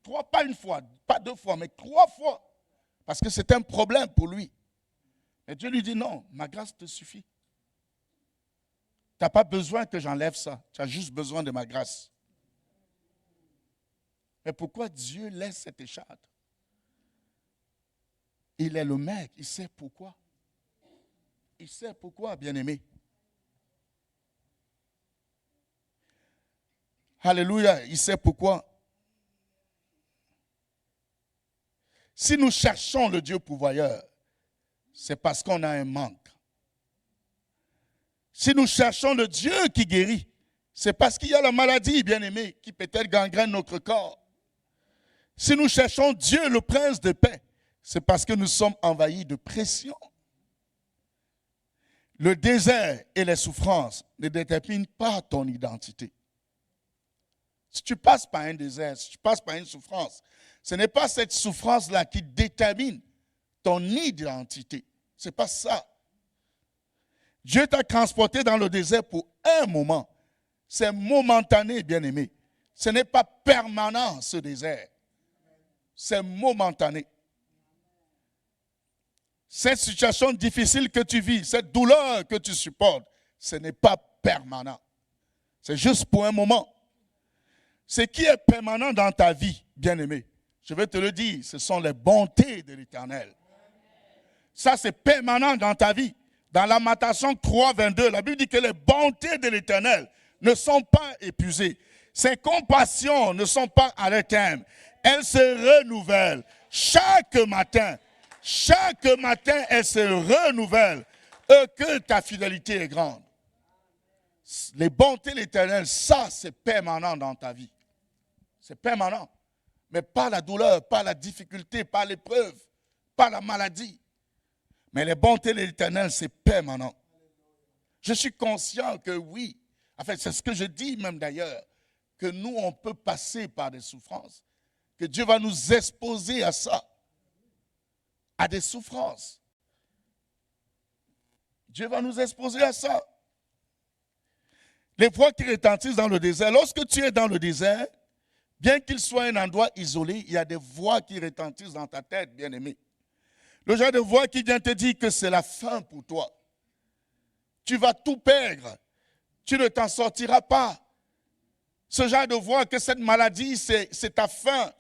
3, pas une fois, pas 2 fois, mais 3 fois. Parce que c'est un problème pour lui. Et Dieu lui dit non, ma grâce te suffit. Tu n'as pas besoin que j'enlève ça. Tu as juste besoin de ma grâce. Mais pourquoi Dieu laisse cette écharpe? Il est le maître, il sait pourquoi. Il sait pourquoi, bien-aimé. Alléluia, il sait pourquoi. Si nous cherchons le Dieu pourvoyeur, c'est parce qu'on a un manque. Si nous cherchons le Dieu qui guérit, c'est parce qu'il y a la maladie, bien-aimé, qui peut-être gangrène notre corps. Si nous cherchons Dieu, le prince de paix, c'est parce que nous sommes envahis de pression. Le désert et les souffrances ne déterminent pas ton identité. Si tu passes par un désert, si tu passes par une souffrance, ce n'est pas cette souffrance-là qui détermine ton identité. Ce n'est pas ça. Dieu t'a transporté dans le désert pour un moment. C'est momentané, bien-aimé. Ce n'est pas permanent, ce désert. C'est momentané. Cette situation difficile que tu vis, cette douleur que tu supportes, ce n'est pas permanent. C'est juste pour un moment. Ce qui est permanent dans ta vie, bien-aimé, je vais te le dire, ce sont les bontés de l'Éternel. Ça, c'est permanent dans ta vie. Dans Lamentation 3, 22, la Bible dit que les bontés de l'Éternel ne sont pas épuisées. Ses compassions ne sont pas à leur terme. Elles se renouvellent chaque matin. Chaque matin, elles se renouvellent. Que ta fidélité est grande. Les bontés de l'Éternel, ça, c'est permanent dans ta vie. C'est permanent. Mais pas la douleur, pas la difficulté, pas l'épreuve, pas la maladie. Mais les bontés de l'Éternel, c'est permanent. Je suis conscient que oui, en fait, c'est ce que je dis même d'ailleurs, que nous, on peut passer par des souffrances, que Dieu va nous exposer à ça, à des souffrances. Dieu va nous exposer à ça. Les voix qui retentissent dans le désert, lorsque tu es dans le désert, bien qu'il soit un endroit isolé, il y a des voix qui retentissent dans ta tête, bien-aimé. Le genre de voix qui vient te dire que c'est la fin pour toi. Tu vas tout perdre. Tu ne t'en sortiras pas. Ce genre de voix que cette maladie, c'est ta fin.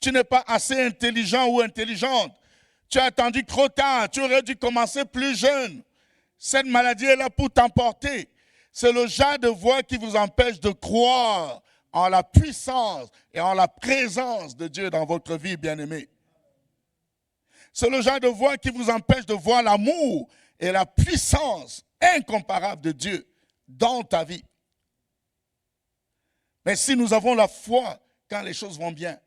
Tu n'es pas assez intelligent ou intelligente. Tu as attendu trop tard. Tu aurais dû commencer plus jeune. Cette maladie est là pour t'emporter. C'est le genre de voix qui vous empêche de croire en la puissance et en la présence de Dieu dans votre vie, bien-aimés. C'est le genre de voix qui vous empêche de voir l'amour et la puissance incomparable de Dieu dans ta vie. Mais si nous avons la foi quand les choses vont bien,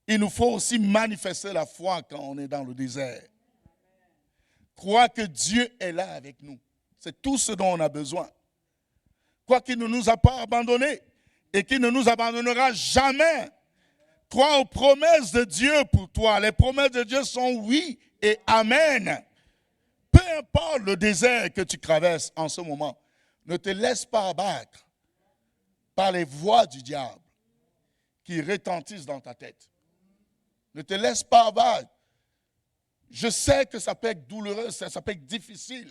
il nous faut aussi manifester la foi quand on est dans le désert. Croire que Dieu est là avec nous. C'est tout ce dont on a besoin. Croire qu'il ne nous a pas abandonnés et qu'il ne nous abandonnera jamais. Crois aux promesses de Dieu pour toi. Les promesses de Dieu sont oui et amen. Peu importe le désert que tu traverses en ce moment, ne te laisse pas abattre. par les voix du diable qui retentissent dans ta tête. Ne te laisse pas abattre. Je sais que ça peut être douloureux, ça peut être difficile.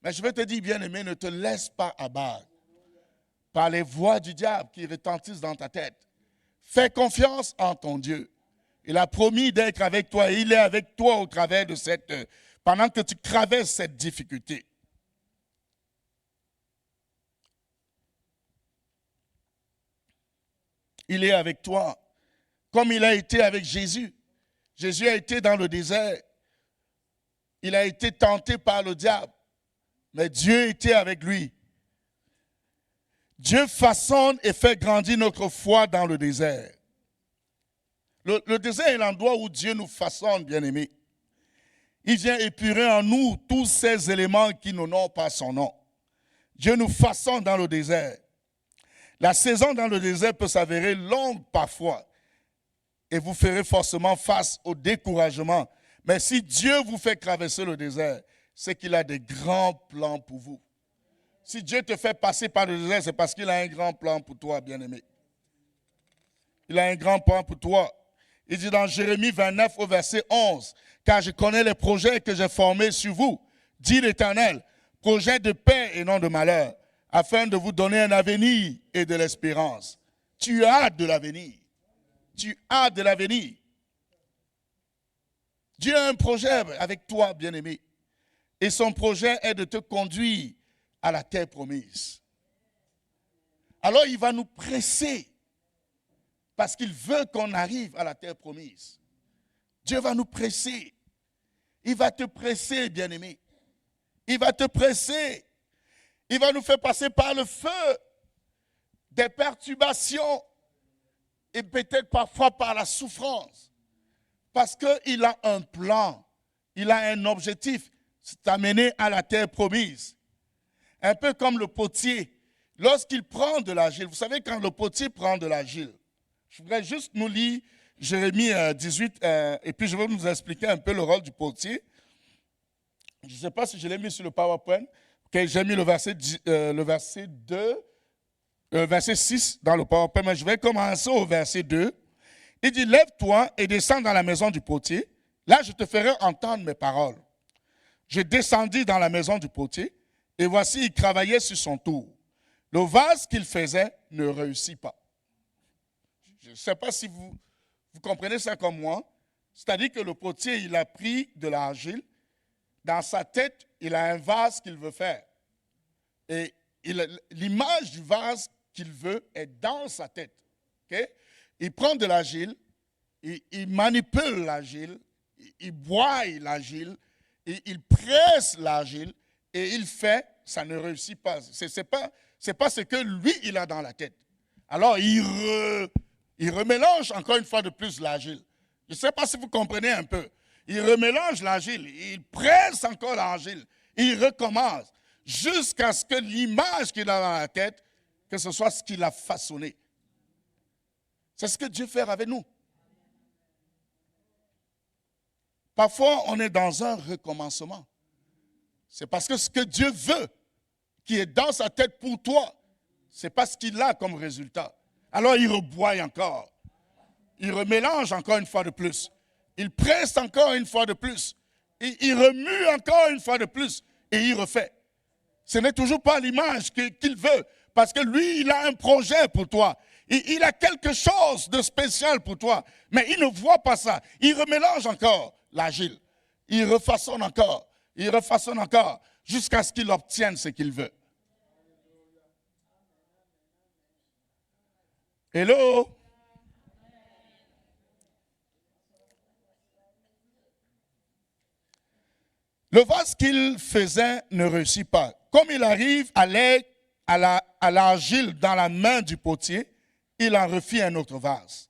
Mais je vais te dire, bien-aimé, ne te laisse pas abattre par les voix du diable qui retentissent dans ta tête. Fais confiance en ton Dieu. Il a promis d'être avec toi et il est avec toi au travers de pendant que tu traverses cette difficulté. Il est avec toi, comme il a été avec Jésus. Jésus a été dans le désert. Il a été tenté par le diable, mais Dieu était avec lui. Dieu façonne et fait grandir notre foi dans le désert. Le désert est l'endroit où Dieu nous façonne, bien-aimés. Il vient épurer en nous tous ces éléments qui n'ont pas son nom. Dieu nous façonne dans le désert. La saison dans le désert peut s'avérer longue parfois et vous ferez forcément face au découragement. Mais si Dieu vous fait traverser le désert, c'est qu'il a des grands plans pour vous. Si Dieu te fait passer par le désert, c'est parce qu'il a un grand plan pour toi, bien-aimé. Il a un grand plan pour toi. Il dit dans Jérémie 29 au verset 11, « Car je connais les projets que j'ai formés sur vous, dit l'Éternel, projets de paix et non de malheur, afin de vous donner un avenir et de l'espérance. » Tu as de l'avenir. Tu as de l'avenir. Dieu a un projet avec toi, bien-aimé. Et son projet est de te conduire à la terre promise. Alors il va nous presser parce qu'il veut qu'on arrive à la terre promise. Dieu va nous presser. Il va te presser, bien-aimé. Il va te presser. Il va nous faire passer par le feu des perturbations et peut-être parfois par la souffrance. Parce qu'il a un plan, il a un objectif, c'est t'amener à la terre promise. Un peu comme le potier, lorsqu'il prend de l'argile, vous savez quand le potier prend de l'argile, je voudrais juste nous lire Jérémie 18 et puis je vais nous expliquer un peu le rôle du potier. Je ne sais pas si je l'ai mis sur le PowerPoint, j'ai mis le verset 6 dans le PowerPoint, mais je vais commencer au verset 2. Il dit, lève-toi et descends dans la maison du potier. Là, je te ferai entendre mes paroles. Je descendis dans la maison du potier et voici, il travaillait sur son tour. Le vase qu'il faisait ne réussit pas. Je ne sais pas si vous comprenez ça comme moi. C'est-à-dire que le potier, il a pris de l'argile. Dans sa tête, il a un vase qu'il veut faire. Et l'image du vase qu'il veut est dans sa tête. Okay? Il prend de l'argile, il manipule l'argile, il broie l'argile, il presse l'argile et il fait, ça ne réussit pas. C'est pas ce que lui, il a dans la tête. Alors, il remélange encore une fois de plus l'argile. Je ne sais pas si vous comprenez un peu. Il remélange l'argile, il presse encore l'argile, il recommence jusqu'à ce que l'image qu'il a dans la tête, que ce soit ce qu'il a façonné. C'est ce que Dieu fait avec nous. Parfois, on est dans un recommencement. C'est parce que ce que Dieu veut, qui est dans sa tête pour toi, ce n'est pas ce qu'il a comme résultat. Alors, il reboie encore. Il remélange encore une fois de plus. Il presse encore une fois de plus. Il remue encore une fois de plus. Et il refait. Ce n'est toujours pas l'image qu'il veut. Parce que lui, il a un projet pour toi. Il a quelque chose de spécial pour toi. Mais il ne voit pas ça. Il remélange encore l'argile. Il refaçonne encore. Il refaçonne encore. Jusqu'à ce qu'il obtienne ce qu'il veut. Hello? Le vase qu'il faisait ne réussit pas. Comme il arrive à l'argile dans la main du potier, il en refit un autre vase,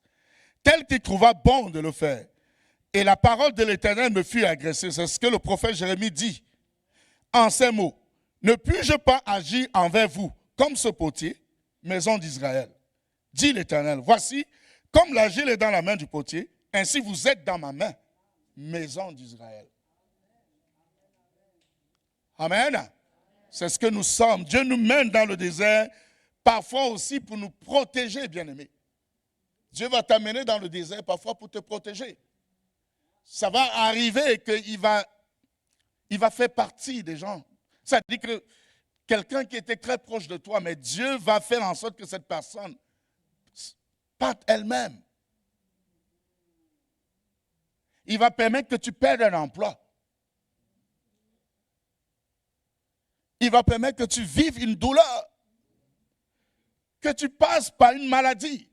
tel qu'il trouva bon de le faire. Et la parole de l'Éternel me fut agressée. C'est ce que le prophète Jérémie dit. En ces mots, ne puis-je pas agir envers vous comme ce potier, maison d'Israël? Dit l'Éternel, voici, comme l'argile est dans la main du potier, ainsi vous êtes dans ma main, maison d'Israël. Amen. C'est ce que nous sommes. Dieu nous mène dans le désert parfois aussi pour nous protéger, bien-aimés. Dieu va t'amener dans le désert parfois pour te protéger. Ça va arriver qu'il va faire partie des gens. Ça dit que quelqu'un qui était très proche de toi, mais Dieu va faire en sorte que cette personne parte elle-même. Il va permettre que tu perdes un emploi. Il va permettre que tu vives une douleur. Que tu passes par une maladie.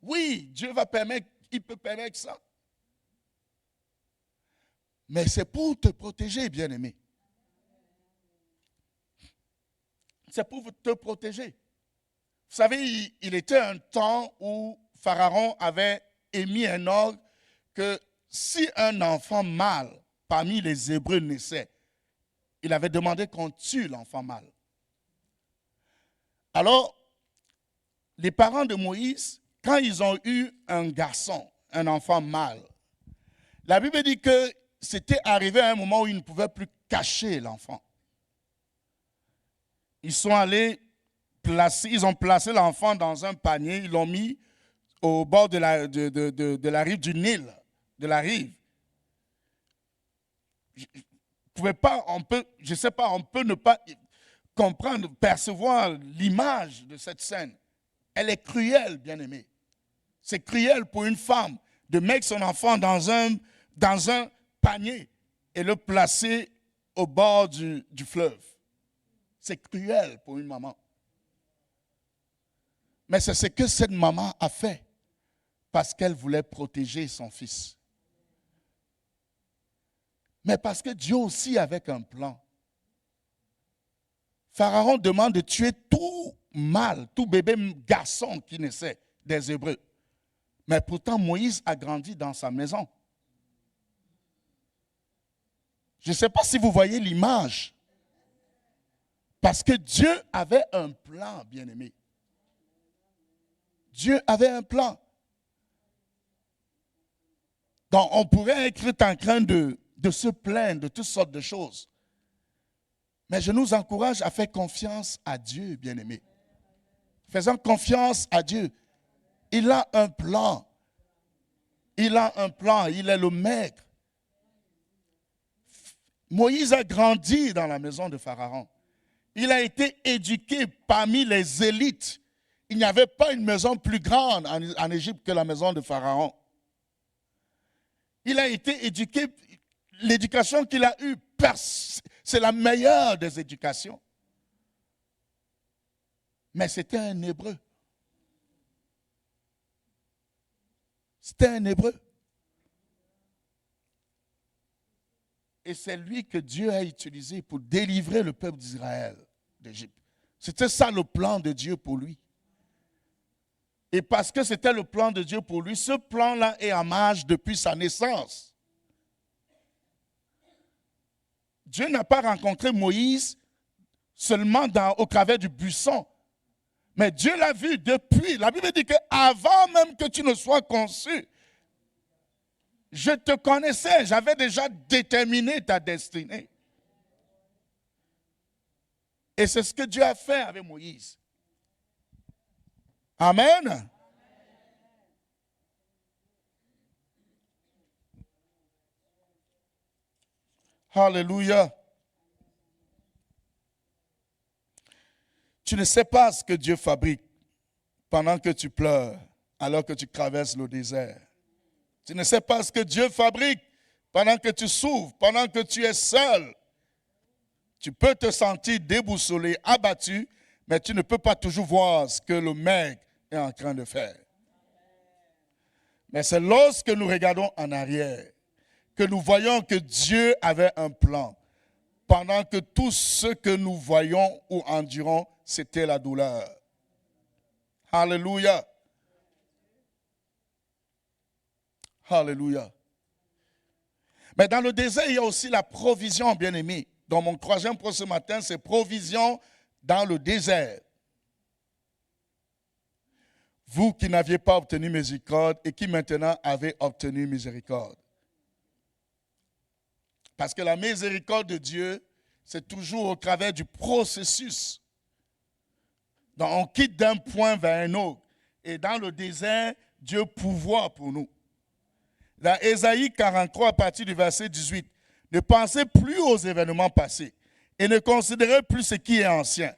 Oui, Dieu va permettre, il peut permettre ça. Mais c'est pour te protéger, bien-aimé. C'est pour te protéger. Vous savez, il était un temps où Pharaon avait émis un ordre que si un enfant mâle parmi les Hébreux naissait, il avait demandé qu'on tue l'enfant mâle. Alors, les parents de Moïse, quand ils ont eu un garçon, un enfant mâle, la Bible dit que c'était arrivé à un moment où ils ne pouvaient plus cacher l'enfant. Ils ont placé l'enfant dans un panier, ils l'ont mis au bord de la rive du Nil, de la rive. Je ne sais pas, on peut ne pas comprendre, percevoir l'image de cette scène. Elle est cruelle, bien-aimée. C'est cruel pour une femme de mettre son enfant dans un panier et le placer au bord du fleuve. C'est cruel pour une maman. Mais c'est ce que cette maman a fait parce qu'elle voulait protéger son fils. Mais parce que Dieu aussi avait un plan. Pharaon demande de tuer tout mâle, tout bébé garçon qui naissait des Hébreux. Mais pourtant, Moïse a grandi dans sa maison. Je ne sais pas si vous voyez l'image. Parce que Dieu avait un plan, bien-aimé. Dieu avait un plan. Donc, on pourrait être en train de se plaindre de toutes sortes de choses. Mais je nous encourage à faire confiance à Dieu, bien-aimé. Faisons confiance à Dieu. Il a un plan. Il a un plan. Il est le maître. Moïse a grandi dans la maison de Pharaon. Il a été éduqué parmi les élites. Il n'y avait pas une maison plus grande en Égypte que la maison de Pharaon. Il a été éduqué, l'éducation qu'il a eue, c'est la meilleure des éducations. Mais c'était un Hébreu. C'était un Hébreu. Et c'est lui que Dieu a utilisé pour délivrer le peuple d'Israël d'Égypte. C'était ça le plan de Dieu pour lui. Et parce que c'était le plan de Dieu pour lui, ce plan-là est en marche depuis sa naissance. Dieu n'a pas rencontré Moïse seulement au travers du buisson. Mais Dieu l'a vu depuis. La Bible dit qu'avant même que tu ne sois conçu, je te connaissais, j'avais déjà déterminé ta destinée. Et c'est ce que Dieu a fait avec Moïse. Amen. Alléluia. Tu ne sais pas ce que Dieu fabrique pendant que tu pleures, alors que tu traverses le désert. Tu ne sais pas ce que Dieu fabrique pendant que tu souffres, pendant que tu es seul. Tu peux te sentir déboussolé, abattu, mais tu ne peux pas toujours voir ce que le Maître est en train de faire. Mais c'est lorsque nous regardons en arrière que nous voyons que Dieu avait un plan. Pendant que tout ce que nous voyons ou endurons, c'était la douleur. Alléluia. Alléluia. Mais dans le désert, il y a aussi la provision, bien-aimé. Dans mon troisième point ce matin, c'est provision dans le désert. Vous qui n'aviez pas obtenu miséricorde et qui maintenant avez obtenu miséricorde. Parce que la miséricorde de Dieu, c'est toujours au travers du processus Donc on quitte d'un point vers un autre. Et dans le désert, Dieu pourvoit pour nous. Dans Ésaïe 43, à partir du verset 18, ne pensez plus aux événements passés et ne considérez plus ce qui est ancien.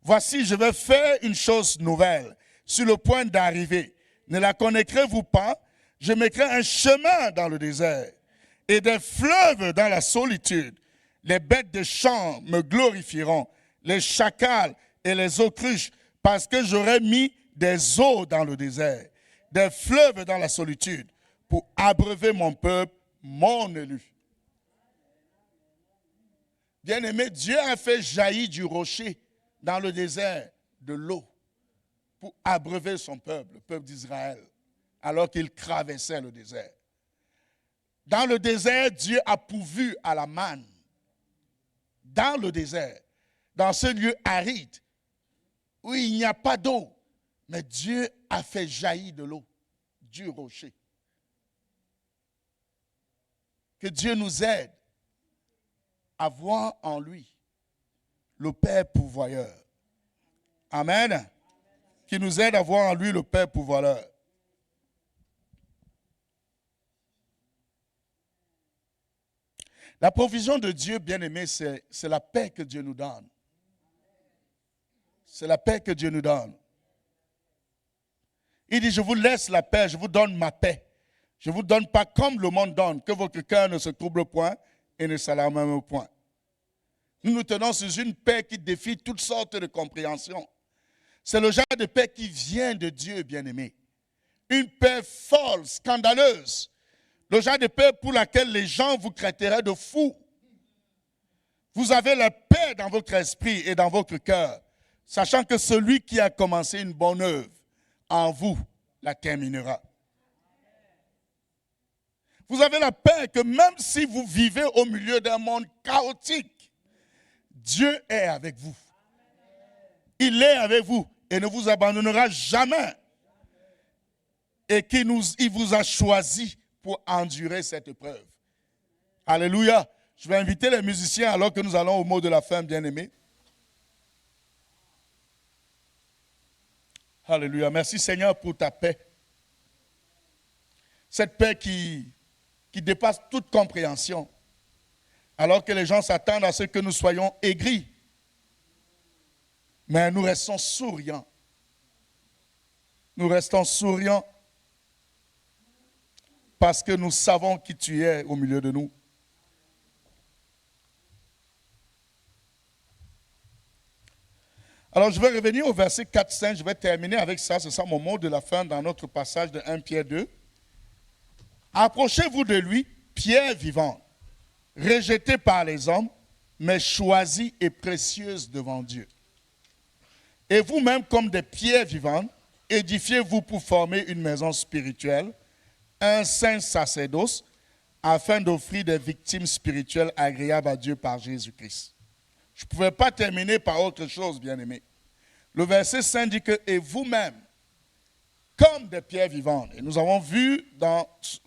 Voici, je vais faire une chose nouvelle sur le point d'arriver. Ne la connaîtrez-vous pas? Je mettrai un chemin dans le désert et des fleuves dans la solitude. Les bêtes de champ me glorifieront, les chacals et les autruches, parce que j'aurai mis des eaux dans le désert, des fleuves dans la solitude, pour abreuver mon peuple, mon élu. Bien-aimé, Dieu a fait jaillir du rocher dans le désert de l'eau pour abreuver son peuple, le peuple d'Israël, alors qu'il traversait le désert. Dans le désert, Dieu a pourvu à la manne. Dans le désert, dans ce lieu aride, où il n'y a pas d'eau, mais Dieu a fait jaillir de l'eau du rocher. Que Dieu nous aide à voir en lui le Père pourvoyeur. Amen. Qui nous aide à voir en lui le Père pourvoyeur. La provision de Dieu, bien-aimé, c'est la paix que Dieu nous donne. C'est la paix que Dieu nous donne. Il dit, je vous laisse la paix, je vous donne ma paix. Je ne vous donne pas comme le monde donne, que votre cœur ne se trouble point et ne s'alarme point. Nous nous tenons sur une paix qui défie toutes sortes de compréhensions. C'est le genre de paix qui vient de Dieu, bien-aimé. Une paix folle, scandaleuse. Le genre de paix pour laquelle les gens vous traiteraient de fous. Vous avez la paix dans votre esprit et dans votre cœur, sachant que celui qui a commencé une bonne œuvre en vous la terminera. Vous avez la paix que même si vous vivez au milieu d'un monde chaotique, Dieu est avec vous. Il est avec vous et ne vous abandonnera jamais. Et il vous a choisi pour endurer cette épreuve. Alléluia. Je vais inviter les musiciens alors que nous allons au mot de la fin, bien-aimés. Alléluia. Merci Seigneur pour ta paix. Cette paix qui dépasse toute compréhension. Alors que les gens s'attendent à ce que nous soyons aigris. Mais nous restons souriants. Nous restons souriants parce que nous savons qui tu es au milieu de nous. Alors je vais revenir au verset 4-5, je vais terminer avec ça, c'est ça mon mot de la fin dans notre passage de 1 Pierre 2. Approchez-vous de lui, pierre vivante, rejetée par les hommes, mais choisie et précieuse devant Dieu. Et vous-même, comme des pierres vivantes, édifiez-vous pour former une maison spirituelle, un saint sacerdoce, afin d'offrir des victimes spirituelles agréables à Dieu par Jésus-Christ. Je ne pouvais pas terminer par autre chose, bien-aimé. Le verset 5 dit que « et vous-même, comme des pierres vivantes ». Et nous avons vu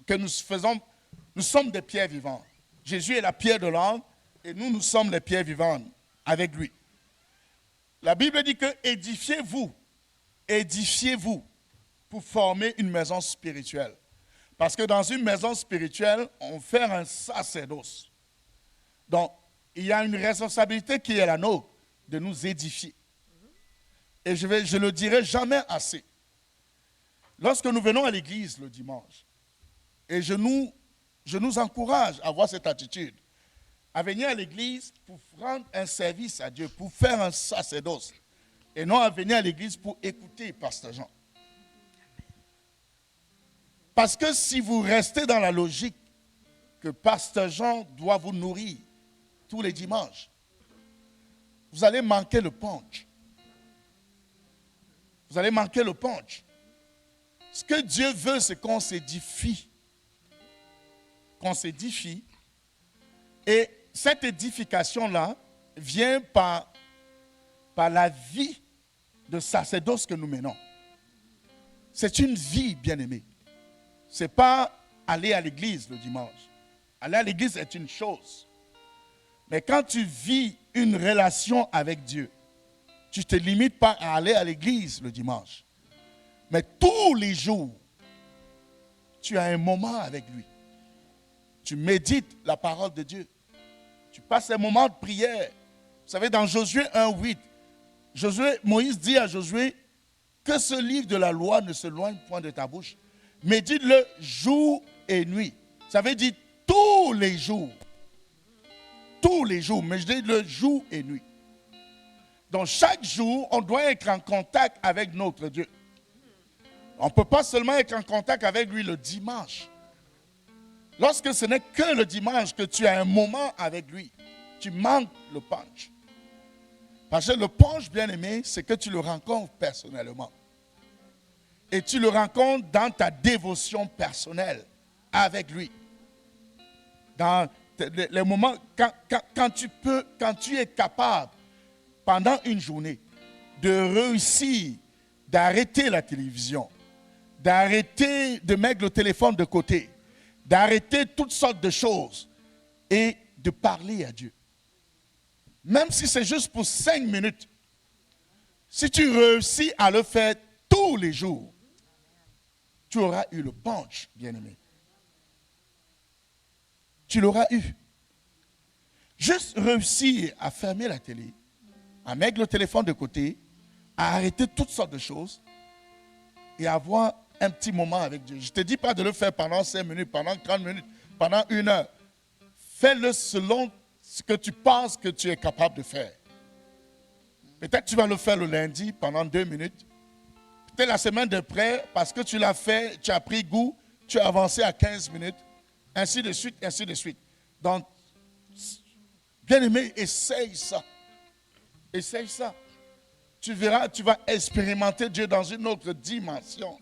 que nous sommes des pierres vivantes. Jésus est la pierre de l'angle et nous sommes les pierres vivantes avec lui. La Bible dit que édifiez-vous pour former une maison spirituelle. Parce que dans une maison spirituelle, on fait un sacerdoce. Donc, il y a une responsabilité qui est la nôtre, de nous édifier. Et je le dirai jamais assez. Lorsque nous venons à l'église le dimanche, et je nous encourage à avoir cette attitude, à venir à l'église pour rendre un service à Dieu, pour faire un sacerdoce, et non à venir à l'église pour écouter Pasteur Jean. Parce que si vous restez dans la logique que Pasteur Jean doit vous nourrir tous les dimanches, vous allez manquer le punch. Vous allez manquer le punch. Ce que Dieu veut, c'est qu'on s'édifie. Qu'on s'édifie. Et cette édification-là vient par la vie de sacerdoce que nous menons. C'est une vie, bien-aimée. Ce n'est pas aller à l'église le dimanche. Aller à l'église est une chose. Mais quand tu vis une relation avec Dieu, tu ne te limites pas à aller à l'église le dimanche. Mais tous les jours, tu as un moment avec lui. Tu médites la parole de Dieu. Tu passes un moment de prière. Vous savez, dans Josué 1:8, Moïse dit à Josué que ce livre de la loi ne s'éloigne point de ta bouche. Médite-le jour et nuit. Ça veut dire tous les jours. Tous les jours, mais je dis le jour et nuit. Donc chaque jour, on doit être en contact avec notre Dieu. On ne peut pas seulement être en contact avec lui le dimanche. Lorsque ce n'est que le dimanche que tu as un moment avec lui, tu manques le punch. Parce que le punch, bien aimé, c'est que tu le rencontres personnellement. Et tu le rencontres dans ta dévotion personnelle avec lui. Dans les moments, quand tu es capable, pendant une journée, de réussir, d'arrêter la télévision, d'arrêter de mettre le téléphone de côté, d'arrêter toutes sortes de choses et de parler à Dieu. Même si c'est juste pour 5 minutes, si tu réussis à le faire tous les jours, tu auras eu le punch, bien-aimé. Tu l'auras eu. Juste réussir à fermer la télé, à mettre le téléphone de côté, à arrêter toutes sortes de choses et avoir un petit moment avec Dieu. Je ne te dis pas de le faire pendant 5 minutes, pendant 30 minutes, pendant 1 heure. Fais-le selon ce que tu penses que tu es capable de faire. Peut-être tu vas le faire le lundi pendant 2 minutes. Peut-être la semaine d'après, parce que tu l'as fait, tu as pris goût, tu as avancé à 15 minutes, ainsi de suite, ainsi de suite. Donc, bien aimé, essaye ça. Essaye ça. Tu verras, tu vas expérimenter Dieu dans une autre dimension.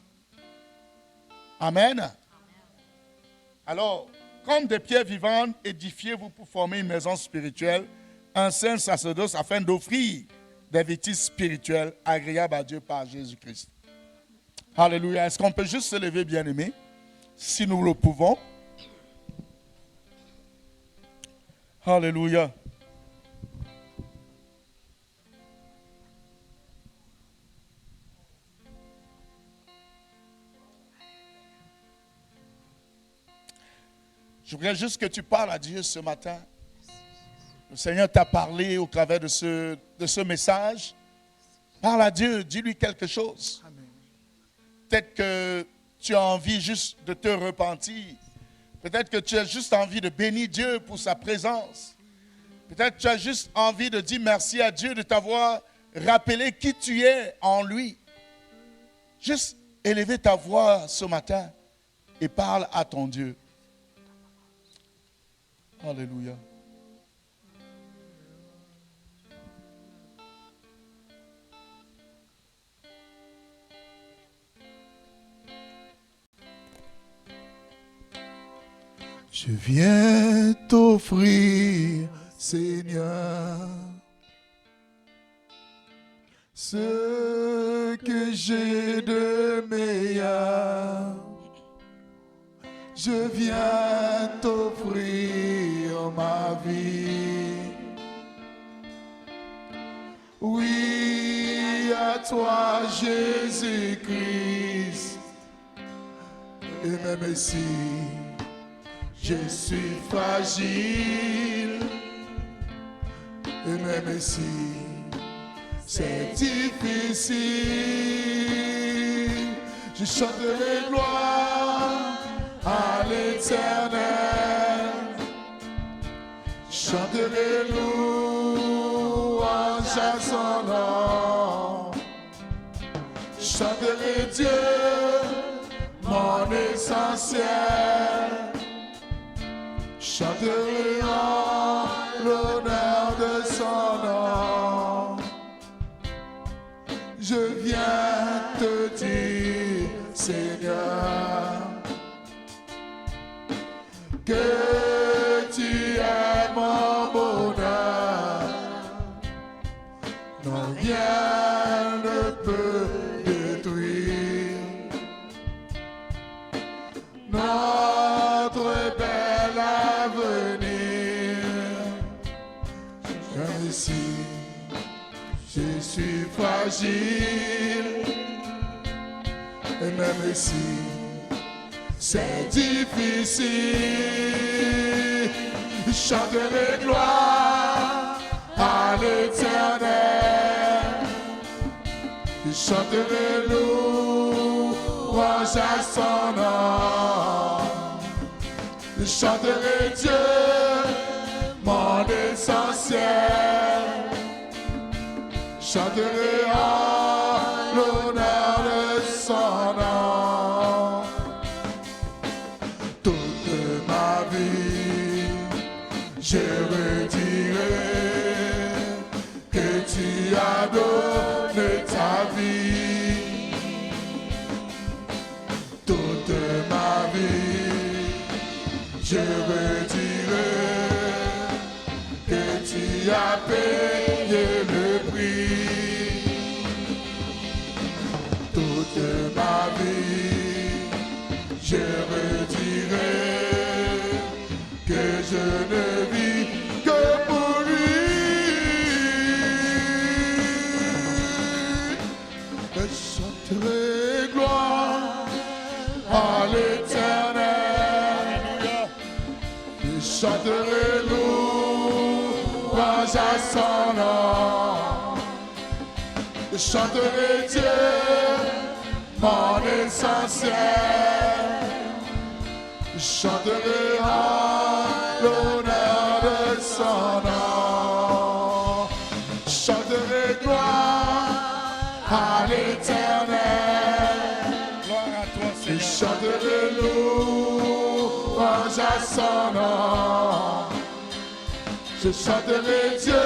Amen. Alors, comme des pierres vivantes, édifiez-vous pour former une maison spirituelle, un saint sacerdoce afin d'offrir des vétices spirituelles agréables à Dieu par Jésus-Christ. Alléluia. Est-ce qu'on peut juste se lever, bien-aimés, si nous le pouvons? Alléluia. Je voudrais juste que tu parles à Dieu ce matin. Le Seigneur t'a parlé au travers de ce message. Parle à Dieu, dis-lui quelque chose. Peut-être que tu as envie juste de te repentir. Peut-être que tu as juste envie de bénir Dieu pour sa présence. Peut-être que tu as juste envie de dire merci à Dieu de t'avoir rappelé qui tu es en lui. Juste élever ta voix ce matin et parle à ton Dieu. Alléluia. Je viens t'offrir, Seigneur, ce que j'ai de meilleur. Je viens t'offrir ma vie. Oui, à toi, Jésus-Christ. Et même si je suis fragile, et même si c'est difficile, je chanterai gloire à l'Éternel, chanterai louange à son nom, chanterai Dieu, mon essentiel, chanterai en l'honneur de son nom. Je viens te dire, Seigneur, que tu es mon bonheur. Non, rien ne peut détruire notre bel avenir. Même si Je suis fragile. Et même si c'est difficile, je chanterai gloire à l'Éternel. Je chanterai louange à son nom. Je chanterai Dieu, mon essentiel. Je chanterai en l'honneur de son nom. Toute ma vie, je redirai que tu as donné ta vie. Toute ma vie, je redirai que tu as payé le prix. Toute ma vie, je redirai que je ne vis que pour lui. Je chanterai gloire à l'Éternel. Je chanterai louange à son nom. Je chanterai Dieu, mon essentiel. Je chanterai en l'honneur de son nom. Je chanterai gloire à l'Éternel. Gloire à toi, Je Seigneur. chanterai louange à son nom. Je chanterai Dieu,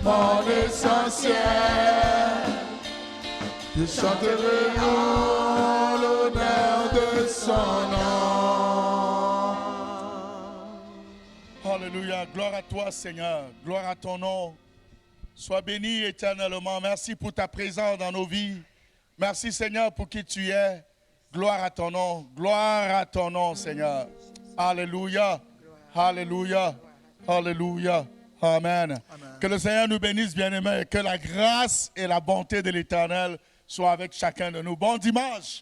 mon essentiel. Je chanterai en l'honneur de son nom. Alléluia. Gloire à toi, Seigneur. Gloire à ton nom. Sois béni éternellement. Merci pour ta présence dans nos vies. Merci, Seigneur, pour qui tu es. Gloire à ton nom. Gloire à ton nom, Seigneur. Alléluia. Alléluia. Alléluia. Amen. Que le Seigneur nous bénisse, bien-aimés, et que la grâce et la bonté de l'Éternel soient avec chacun de nous. Bon dimanche.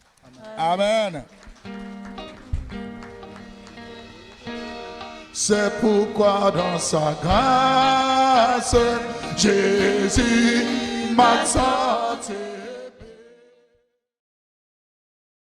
Amen. C'est pourquoi dans sa grâce, Jésus m'attend.